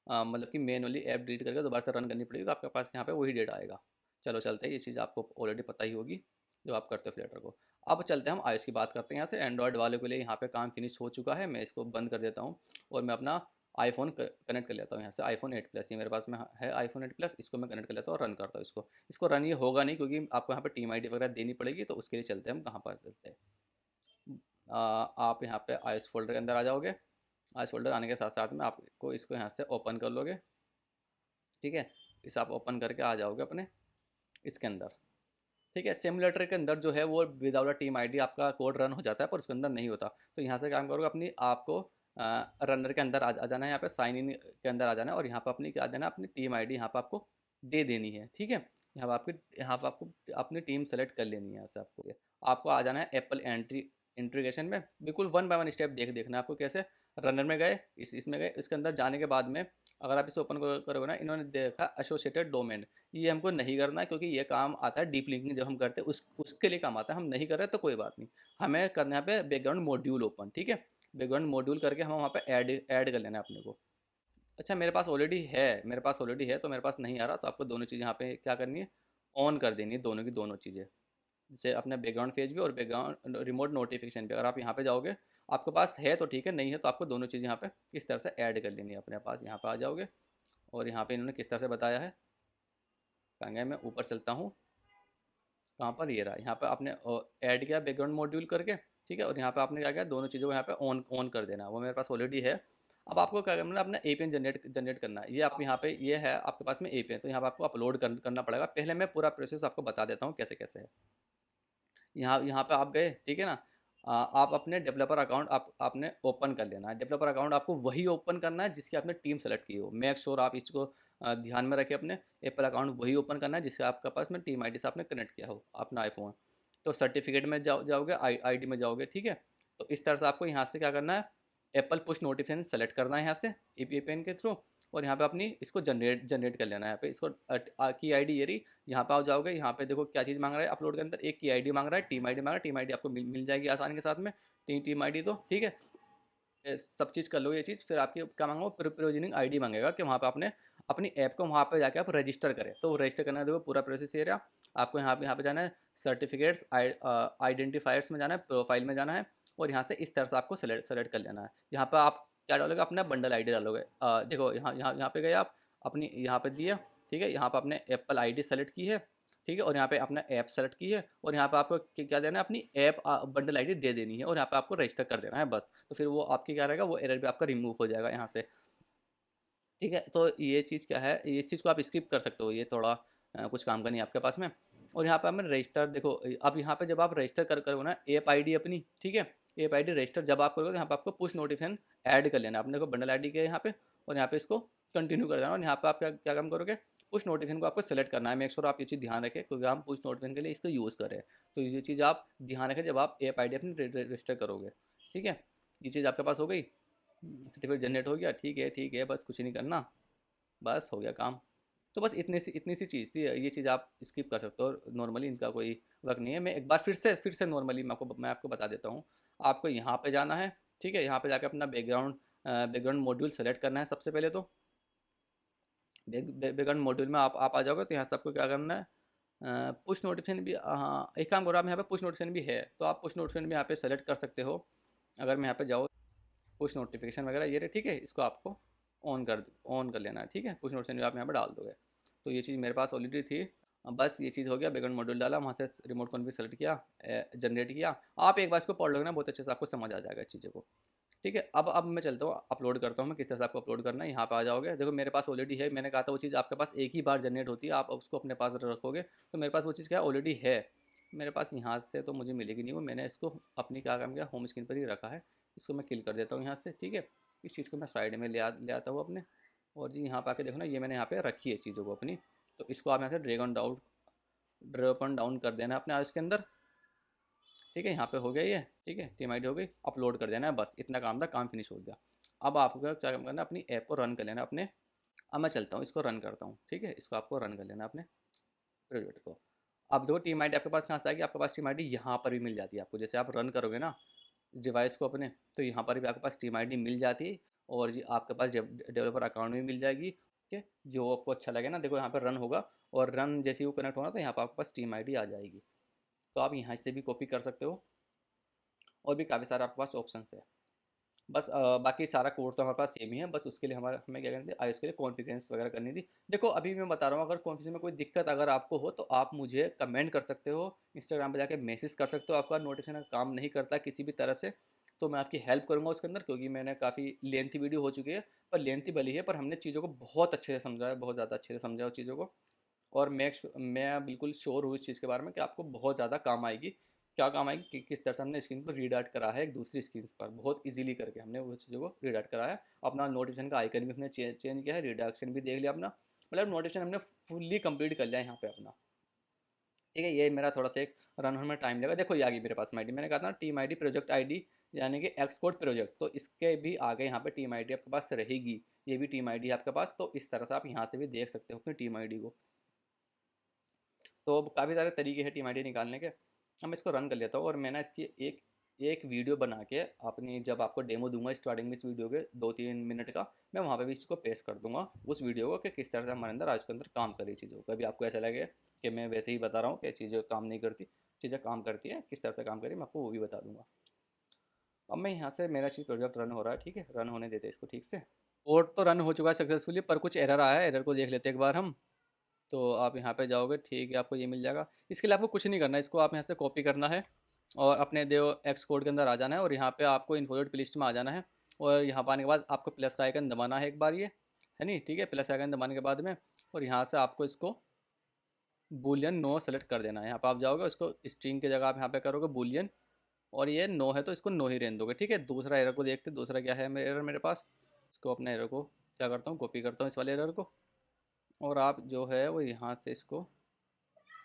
मतलब कि मैनुअली ऐप डिलीट करके दोबारा से रन करनी पड़ेगी, तो आपके पास यहाँ पे वही डेटा आएगा। चलो चलते हैं, ये चीज़ आपको ऑलरेडी पता ही होगी जो आप करते हो फ्लेटर को। अब चलते हैं हम iOS की बात करते हैं। यहाँ से एंड्रॉयड वाले के लिए यहाँ पे काम फिनिश हो चुका है। मैं इसको बंद कर देता हूँ, और मैं अपना आईफोन कनेक्ट कर लेता हूँ। यहाँ से आईफोन 8 प्लस, ये मेरे पास में है आईफोन 8 प्लस। इसको मैं कनेक्ट कर लेता हूँ और रन करता हूँ इसको रन ये होगा नहीं, क्योंकि आपको यहाँ पे टीम आईडी वगैरह देनी पड़ेगी। तो उसके लिए चलते हैं हम, कहाँ पर चलते हैं। आप यहाँ पे iOS फोल्डर के अंदर आ जाओगे। iOS फोल्डर आने के साथ साथ में आपको इसको यहाँ से ओपन कर लोगे, ठीक है। इस आप ओपन करके आ जाओगे अपने इसके अंदर, ठीक है। सिमुलेटर के अंदर जो है वो विदाउट टीम आईडी आपका कोड रन हो जाता है, पर उसके अंदर नहीं होता। तो यहाँ से काम करोगे, अपनी आपको रनर के अंदर आ जाना है, यहाँ पे साइन इन के अंदर आ जाना है, और यहाँ पर अपनी क्या देना है, अपनी टीम आईडी यहाँ पर आपको दे देनी है, ठीक है। यहाँ पर आपको अपनी टीम सेलेक्ट कर लेनी है। यहाँ से आपको आ जाना है एप्पल इंट्रीगेशन में। बिल्कुल 1 बाय 1 स्टेप देखना है आपको कैसे। रनर में गए, इसमें गए, इसके अंदर जाने के बाद में अगर आप इसे ओपन करोगे ना, इन्होंने देखा एसोसिएटेड डोमेन, ये हमको नहीं करना है क्योंकि ये काम आता है डीप लिंकिंग जब हम करते हैं उसके लिए काम आता है। हम नहीं कर रहे तो कोई बात नहीं, हमें करना है यहाँ पे बैकग्राउंड मॉड्यूल ओपन, ठीक है। बैकग्राउंड मॉड्यूल करके हम वहाँ पे ऐड कर लेना है अपने को। अच्छा मेरे पास ऑलरेडी है तो मेरे पास नहीं आ रहा, तो आपको दोनों चीज़ें यहाँ पे क्या करनी है, ऑन कर देनी है, दोनों की दोनों चीज़ें। जैसे अपने बैकग्राउंड पेज भी और बैकग्राउंड रिमोट नोटिफिकेशन पे अगर आप यहाँ पे जाओगे, आपके पास है तो ठीक है, नहीं है तो आपको दोनों चीज़ें यहाँ पे किस तरह से ऐड कर लेनी है अपने पास। यहाँ पे आ जाओगे और यहाँ पे इन्होंने किस तरह से बताया है, कहाँ गया, मैं ऊपर चलता हूँ, कहाँ पर, ये रहा। यहाँ पे आपने ऐड किया बैकग्राउंड मॉड्यूल करके, ठीक है, और यहाँ पे आपने क्या किया, दोनों चीज़ों को यहाँ पे ऑन ऑन कर देना, वो मेरे पास ऑलरेडी है। अब आपको क्या करना है, अपना एपीएन जनरेट करना है। ये आप यहाँ पे ये है आपके पास में एपीएन, तो यहाँ पे आपको अपलोड करना पड़ेगा। पहले मैं पूरा प्रोसेस आपको बता देता हूँ कैसे कैसे है। यहाँ यहाँ पे आप गए, ठीक है ना। आप अपने डेवलपर अकाउंट आपने ओपन कर लेना है। डेवलपर अकाउंट आपको वही ओपन करना है जिसकी आपने टीम सेलेक्ट की हो। मेक श्योर आप इसको ध्यान में रखें, अपने एप्पल अकाउंट वही ओपन करना है जिससे आपके पास में टीम आईडी से आपने कनेक्ट किया हो अपना आईफोन। तो सर्टिफिकेट में जाओगे, आईडी में जाओगे, ठीक है। तो इस तरह से आपको यहाँ से क्या करना है, एप्पल पुश नोटिफिकेशन सेलेक्ट करना है यहाँ से एपीएन के थ्रू, और यहाँ पे अपनी इसको जनरेट कर लेना है। यहाँ पे इसको की आईडी ये रही। यहाँ पे आप जाओगे, यहाँ पे देखो क्या चीज़ मांग रहा है अपलोड के अंदर, एक की आईडी मांग रहा है, टीम आईडी मांग रहा है। टीम आईडी आपको मिल जाएगी आसानी के साथ में, टीम आईडी तो ठीक है। सब चीज़ कर लो ये चीज़, फिर आपकी क्या मांगो, प्रोविजनिंग आईडी मांगेगा कि वहाँ पे आपने अपनी ऐप को वहाँ पे जाके आप रजिस्टर करें। तो वो रजिस्टर करना है, देखो पूरा प्रोसेस ये रहा। आपको यहाँ पे जाना है सर्टिफिकेट्स आइडेंटिफायर्स में जाना है, प्रोफाइल में जाना है, और यहाँ से इस तरह से आपको सेलेक्ट कर लेना है। यहाँ पर आप क्या डालोगे, अपना बंडल आईडी डालोगे। देखो यहाँ पे गए आप, अपनी यहाँ पे दिया, ठीक है। यहाँ पे आपने एप्पल आईडी सेलेक्ट की है, ठीक है, और यहाँ पे अपना ऐप सेलेक्ट की है, और यहाँ पे आपको क्या देना है, अपनी ऐप बंडल आईडी दे देनी है, और यहाँ पे आपको रजिस्टर कर देना है बस। तो फिर वो आपकी क्या रहेगा, वो एरर भी आपका रिमूव हो जाएगा यहाँ से, ठीक है। तो ये चीज़ क्या है, इस चीज़ को आप स्किप कर सकते हो, ये थोड़ा कुछ काम का नहीं है आपके पास में। और यहाँ पे हमें रजिस्टर, देखो अब यहाँ पे जब आप रजिस्टर करोगे ना ऐप आईडी अपनी, ठीक है, ऐप आईडी रजिस्टर जब आप करोगे तो यहाँ पे आपको पुश नोटिफिकेशन ऐड कर लेना है अपने को बंडल आईडी के यहाँ पे, और यहाँ पे इसको कंटिन्यू कर देना। और यहाँ पे आप क्या क्या काम करोगे, पुश नोटिफिकेशन को आपको सेलेक्ट करना है। मेक श्योर आप ये चीज़ ध्यान रखें क्योंकि हम पुश नोटिफिकेशन के लिए इसको यूज़ करें। तो ये चीज़ आप ध्यान रखें जब आप ऐप आईडी अपनी रजिस्टर करोगे, ठीक है। ये चीज़ आपके पास हो गई, सर्टिफिकेट जनरेट हो गया, ठीक है, बस कुछ नहीं करना, बस हो गया काम। तो बस इतनी सी चीज़ थी, ये चीज़ आप स्किप कर सकते हो, नॉर्मली इनका कोई वर्क नहीं है। मैं एक बार फिर से नॉर्मली मैं आपको बता देता हूँ। आपको यहाँ पे जाना है, ठीक है, यहाँ पे जाकर अपना बैकग्राउंड मॉड्यूल सेलेक्ट करना है सबसे पहले। तो बैकग्राउंड मॉड्यूल में आप आ जाओगे, तो यहाँ से आपको क्या करना है, पुश नोटिफिकेशन भी, हाँ एक काम करो, आप यहाँ पे पुश नोटिफिकेशन भी है तो आप पुश नोटिफिकेशन भी यहाँ पे सेलेक्ट कर सकते हो। अगर मैं यहाँ पे जाओ, पुश नोटिफिकेशन वगैरह ये रहे, ठीक है, इसको आपको ऑन कर लेना है, ठीक है। पुश नोटिफिकेशन भी आप यहाँ पे डाल दोगे। तो ये चीज़ मेरे पास ऑलरेडी थी। बस ये चीज़ हो गया, बैकग्राउंड मॉड्यूल डाला, वहाँ से रिमोट कॉन्फ़िग सेलेक्ट किया, जनरेट किया। आप एक बार इसको पढ़ लोगे ना, बहुत अच्छे से आपको समझ आ जाएगा इस चीज़ों को, ठीक है। अब मैं चलता हूँ, अपलोड करता हूँ मैं किस तरह से आपको अपलोड करना है। यहाँ पे आ जाओगे, देखो मेरे पास ऑलरेडी है, मैंने कहा था वो चीज़ आपके पास एक ही बार जनरेट होती है, आप उसको अपने पास रखोगे। तो मेरे पास वो चीज़ क्या है, ऑलरेडी है मेरे पास। यहाँ से तो मुझे मिलेगी नहीं वो, मैंने इसको अपनी क्या काम किया, होम स्क्रीन पर ही रखा है। इसको मैं किल कर देता हूँ यहाँ से, ठीक है। इस चीज़ को मैं साइड में ले आता हूँ अपने, और जी यहाँ पे आके देखो ना, ये मैंने यहाँ पे रखी है चीज़ों को अपनी। तो इसको आप यहाँ से ड्रैग ऑन डाउन कर देना अपने इसके अंदर, ठीक है। यहाँ पे हो गया ये, ठीक है, टीम आईडी हो गई, अपलोड कर देना है, बस इतना काम था, काम फिनिश हो गया। अब आपको क्या काम करना है, अपनी ऐप को रन कर लेना अपने। अब मैं चलता हूँ, इसको रन करता हूँ, ठीक है। इसको आपको रन कर लेना अपने प्रोजेक्ट को। अब देखो टीम आईडी आपके पास कहाँ से आएगी, आपके पास टीम आईडी यहाँ पर भी मिल जाती है आपको। जैसे आप रन करोगे ना डिवाइस को अपने, तो यहाँ पर भी आपके पास टीम आईडी मिल जाती है, और जी आपके पास डेवलपर अकाउंट भी मिल जाएगी, ठीक है। जो आपको अच्छा लगे ना, देखो यहाँ पर रन होगा, और रन जैसे ही वो कनेक्ट होना तो यहाँ पर आपके पास टीम आईडी आ जाएगी। तो आप यहाँ से भी कॉपी कर सकते हो, और भी काफ़ी सारे आपके पास ऑप्शन है। बस बाकी सारा कोड तो हमारे पास सेम ही है, बस उसके लिए हमें क्या करनी थी, आईओएस के लिए कॉन्फ़िगरेशंस वगैरह करनी थी। देखो अभी मैं बता रहा हूँ, अगर कॉन्फ़िगरेशन में कोई दिक्कत अगर आपको हो तो आप मुझे कमेंट कर सकते हो, इंस्टाग्राम पे जाके मैसेज कर सकते हो। आपका नोटिफिकेशन काम नहीं करता किसी भी तरह से, तो मैं आपकी हेल्प करूँगा उसके अंदर, क्योंकि मैंने काफ़ी लेंथी वीडियो हो चुकी है, पर लेंथी भली है, पर हमने चीज़ों को बहुत अच्छे से समझा है, बहुत ज़्यादा अच्छे से समझा उस चीज़ों को। और मैं बिल्कुल श्योर हूँ इस चीज़ के बारे में कि आपको बहुत ज़्यादा काम आएगी। क्या काम आएगी कि किस तरह से हमने स्क्रीन को रीडायरेक्ट करा है एक दूसरी स्क्रीन पर, बहुत इजीली करके हमने वो चीज़ों को रीडायरेक्ट करा है। अपना नोटिफिकेशन का आइकन भी हमने चेंज किया है, रीडायरेक्शन भी देख लिया अपना, मतलब नोटिफिकेशन हमने फुल्ली कंप्लीट कर लिया है यहाँ पे अपना, ठीक है। ये मेरा थोड़ा सा एक रन होने में टाइम लगा। देखो ये आ गई मेरे पास आईडी, मैंने कहा था ना टीम आईडी प्रोजेक्ट आईडी, यानी कि एक्सकोड प्रोजेक्ट। तो इसके भी आगे यहाँ पे टीम आईडी आपके पास रहेगी, ये भी टीम आईडी है आपके पास। तो इस तरह से आप यहाँ से भी देख सकते हो अपनी टीम आईडी को। तो काफ़ी सारे तरीके हैं टीम आईडी निकालने के। अब मैं इसको रन कर लेता हूँ और मैं ना इसकी एक एक वीडियो बना के अपनी, जब आपको डेमो दूंगा स्टार्टिंग में इस वीडियो के 2-3 मिनट का, मैं वहाँ पे भी इसको पेस्ट कर दूंगा उस वीडियो को, कि किस तरह से हमारे अंदर आज के अंदर काम करी चीज़ों को। कभी आपको ऐसा लगे कि मैं वैसे ही बता रहा हूँ कि चीज़ें काम नहीं करती, चीज़ें काम करती है, किस तरह से काम करी मैं आपको वो भी बता दूंगा। अब मैं यहाँ से, मेरा चीज़ प्रोजेक्ट रन हो रहा है, ठीक है, रन होने देते हैं इसको ठीक से। कोड तो रन हो चुका है सक्सेसफुली, पर कुछ एरर आया है, एरर को देख लेते हैं एक बार हम। तो आप यहाँ पे जाओगे, ठीक है, आपको ये मिल जाएगा। इसके लिए आपको कुछ नहीं करना है, इसको आप यहाँ से कॉपी करना है और अपने देव एक्स कोड के अंदर आ जाना है और यहाँ पे आपको इन्फोर्ट प्लेलिस्ट में आ जाना है। और यहाँ पर आने के बाद आपको प्लस का आइकन दबाना है एक बार, ये है नहीं, ठीक है, प्लस आइकन दबाने के बाद में, और यहाँ से आपको इसको बूलियन नो सेलेक्ट कर देना है। यहाँ पर आप जाओगे, उसको स्ट्रिंग की जगह आप यहाँ पे करोगे बूलियन, और ये नो है तो इसको नो ही रहने दोगे, ठीक है। दूसरा एरर को देखते, दूसरा क्या है मेरा एरर मेरे पास। इसको अपने एरर को क्या करता हूँ, कॉपी करता हूँ इस वाले एरर को, और आप जो है वो यहाँ से इसको,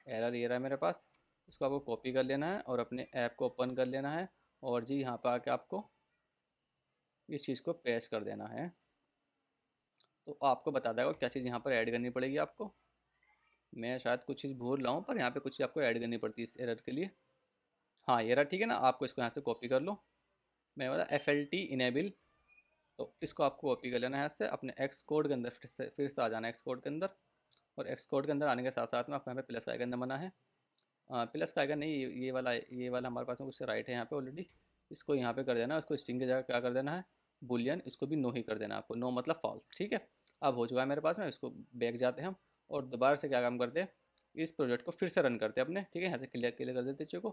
एरर ये रहा है मेरे पास, इसको आपको कॉपी कर लेना है और अपने ऐप को ओपन कर लेना है, और जी यहाँ पर आके आपको इस चीज़ को पेस्ट कर देना है। तो आपको बता देगा क्या चीज़ यहाँ पर ऐड करनी पड़ेगी आपको। मैं शायद कुछ चीज़ भूल रहा हूँ, पर यहाँ पे कुछ चीज़ आपको ऐड करनी पड़ती है इस एरर के लिए। हाँ ये रहा, ठीक है ना, आपको इसको यहाँ से कॉपी कर लो। मैंने बोला FLT इनेबल, तो इसको आपको कॉपी कर लेना है यहाँ से अपने एक्स कोड के अंदर, फिर से आ जाना है एक्स कोड के अंदर, और एक्स कोड के अंदर आने के साथ साथ में आपको यहाँ पे प्लस का आइकन दबाना है। प्लस का आइकन नहीं, ये वाला हमारे पास में कुछ राइट है यहाँ पे ऑलरेडी। इसको यहाँ पे कर देना है, उसको स्ट्रिंग की जगह क्या कर देना है, बुलियन, इसको भी नो ही कर देना है आपको, नो मतलब फॉल्स, ठीक है। अब हो चुका है मेरे पास में, इसको बैक जाते हैं हम और दोबारा से क्या काम करते हैं, इस प्रोजेक्ट को फिर से रन करते हैं अपने, ठीक है। यहाँ से क्लियर क्लियर कर देते चीज़ों को,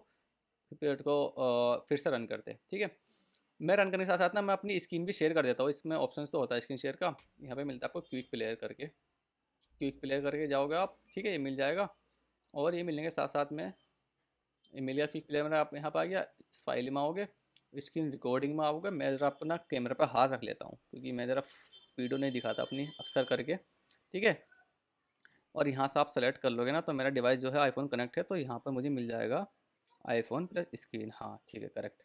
प्रोजेक्ट को फिर से रन करते हैं, ठीक है। मैं रन करने के साथ साथ ना मैं अपनी स्क्रीन भी शेयर कर देता हूँ, इसमें ऑप्शन तो होता है स्क्रीन शेयर का। यहाँ पे मिलता है आपको क्विक प्लेयर करके, क्विक प्लेयर करके जाओगे आप, ठीक है, ये मिल जाएगा। और ये मिलने के साथ साथ में ये मिल गया क्विक प्लेयर में, आप यहाँ पर आ गया, इस फाइल में आओगे, स्क्रीन रिकॉर्डिंग में आओगे। मैं ज़रा अपना कैमरा पर हाथ रख लेता हूँ क्योंकि मैं ज़रा वीडियो नहीं दिखाता अपनी अक्सर करके, ठीक है। और यहाँ से आप सेलेक्ट कर लोगे ना, तो मेरा डिवाइस जो है आईफोन कनेक्ट है, तो यहाँ पर मुझे मिल जाएगा आईफोन प्लस स्क्रीन, हाँ ठीक है, करेक्ट।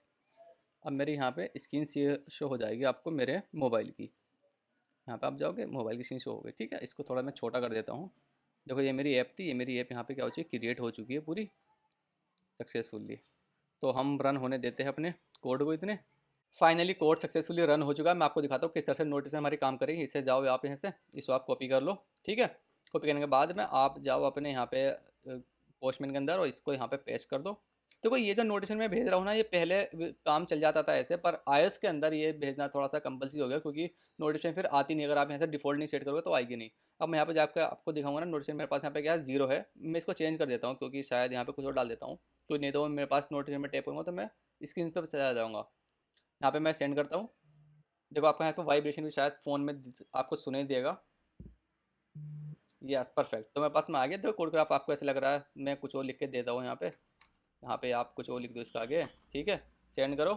अब मेरे यहाँ पे स्क्रीन शो हो जाएगी आपको मेरे मोबाइल की। यहाँ पे आप जाओगे, मोबाइल की स्क्रीन शो हो गई, ठीक है। इसको थोड़ा मैं छोटा कर देता हूँ। देखो ये मेरी ऐप थी, ये मेरी ऐप यहाँ पे क्या हो चुकी है, क्रिएट हो चुकी है पूरी सक्सेसफुल्ली। तो हम रन होने देते हैं अपने कोड को इतने। फाइनली कोड सक्सेसफुली रन हो चुका है। मैं आपको दिखाता हूँ किस तरह से नोटिस हमारी काम करेगी। इससे जाओ आप यहाँ से, इसको आप कॉपी कर लो, ठीक है। कॉपी करने के बाद में आप जाओ अपने यहाँ पे पोस्टमैन के अंदर और इसको यहाँ पे पेस्ट कर दो। देखो ये जो नोटिफिकेशन मैं भेज रहा हूँ ना, ये पहले काम चल जाता था ऐसे, पर iOS के अंदर ये भेजना थोड़ा सा कंपल्सरी हो गया क्योंकि नोटिफिकेशन फिर आती नहीं, अगर आप यहाँ से डिफॉल्ट नहीं सेट करोगे तो आएगी नहीं। अब मैं यहाँ पे जाकर आपको दिखाऊंगा ना, नोटिफिकेशन मेरे पास यहाँ पे क्या है, 0 है। मैं इसको चेंज कर देता हूँ क्योंकि शायद यहाँ पे कुछ और डाल देता हूँ, तो नहीं तो मेरे पास नोटिफिकेशन में टैप करूँगा तो मैं स्क्रीन पर चला जाऊँगा। यहाँ पे मैं सेंड करता हूँ, देखो आपका यहाँ पे वाइब्रेशन भी शायद फ़ोन में आपको सुनाई देगा। यस परफेक्ट, तो मेरे पास में आ गया। देखो कोडग्राफ आपको ऐसे लग रहा है, मैं कुछ और लिख के देता हूँ यहाँ पे आप कुछ और लिख दो इसका आगे, ठीक है, सेंड करो।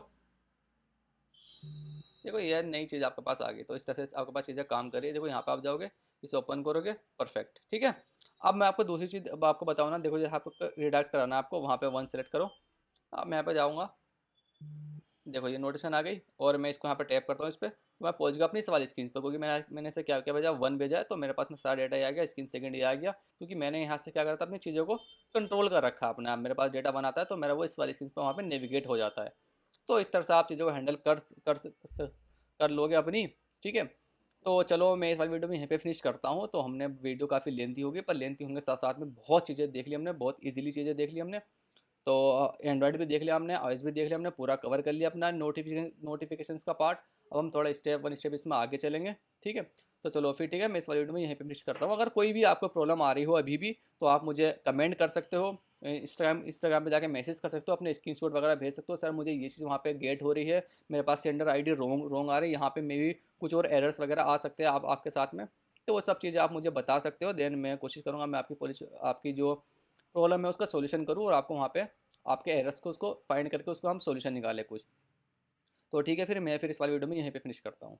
देखो ये नई चीज़ आपके पास आ गई। तो इस तरह से आपके पास चीज़ें काम कर रही है। देखो यहाँ पे आप जाओगे, इसे ओपन करोगे, परफेक्ट, ठीक है। अब मैं आपको दूसरी चीज़ अब आपको बताऊँ ना, देखो जहाँ आपको रिडाक्ट कराना है आपको, वहाँ पे 1 सेलेक्ट करो। अब मैं यहाँ पे जाऊँगा, देखो ये नोटिफिकेशन आ गई और मैं इसको यहाँ पे टैप करता हूँ इस पर, तो मैं पहुँच गया अपनी इस वाली स्क्रीन पर क्योंकि मैंने इसे क्या क्या भेजा, 1 भेजा है, तो मेरे पास में सारा डेटा ही आ गया, स्क्रीन सेकंड ही आ गया क्योंकि मैंने यहाँ से क्या करा था, अपनी चीज़ों को कंट्रोल कर रखा अपने आप। मेरे पास डेटा बनाता है तो मेरा वो इस वाली स्क्रीन पर वहाँ पर नेविगेट हो जाता है। तो इस तरह से आप चीज़ों को हैंडल कर लोगे अपनी, ठीक है। तो चलो मैं इस वाली वीडियो में यहीं पे फिनिश करता हूँ। तो हमने वीडियो काफ़ी लेंथी होगी, पर लेंथी होने के साथ साथ में बहुत चीज़ें देख ली हमने, बहुत इजीली चीज़ें देख ली हमने। तो एंड्रॉयड भी देख लिया हमने, iOS भी देख लिया हमने, पूरा कवर कर लिया अपना नोटिफिकेशंस का पार्ट। अब हम थोड़ा स्टेप वन स्टेप इसमें आगे चलेंगे, ठीक है। तो चलो फिर ठीक है, मैं इस वाली वीडियो में यहीं पे फिनिश करता हूँ। अगर कोई भी आपको प्रॉब्लम आ रही हो अभी भी, तो आप मुझे कमेंट कर सकते हो, इंस्टाग्राम पे जाके मैसेज कर सकते हो, अपने स्क्रीनशॉट वगैरह भेज सकते हो, सर मुझे ये चीज़ वहाँ पे गेट हो रही है, मेरे पास सेंडर आईडी रॉन्ग आ रही है, यहाँ पे मे भी कुछ और एरर्स वगैरह आ सकते हैं आपके साथ में। तो वो सब चीज़ें आप मुझे बता सकते हो, देन मैं कोशिश करूँगा मैं आपकी जो प्रॉब्लम है उसका सोल्यूशन करूँ और आपको वहाँ पे आपके एरर्स को उसको फाइंड करके उसको हम सोल्यूशन निकालें कुछ। तो ठीक है, फिर मैं इस वाली वीडियो में यहीं पे फिनिश करता हूँ।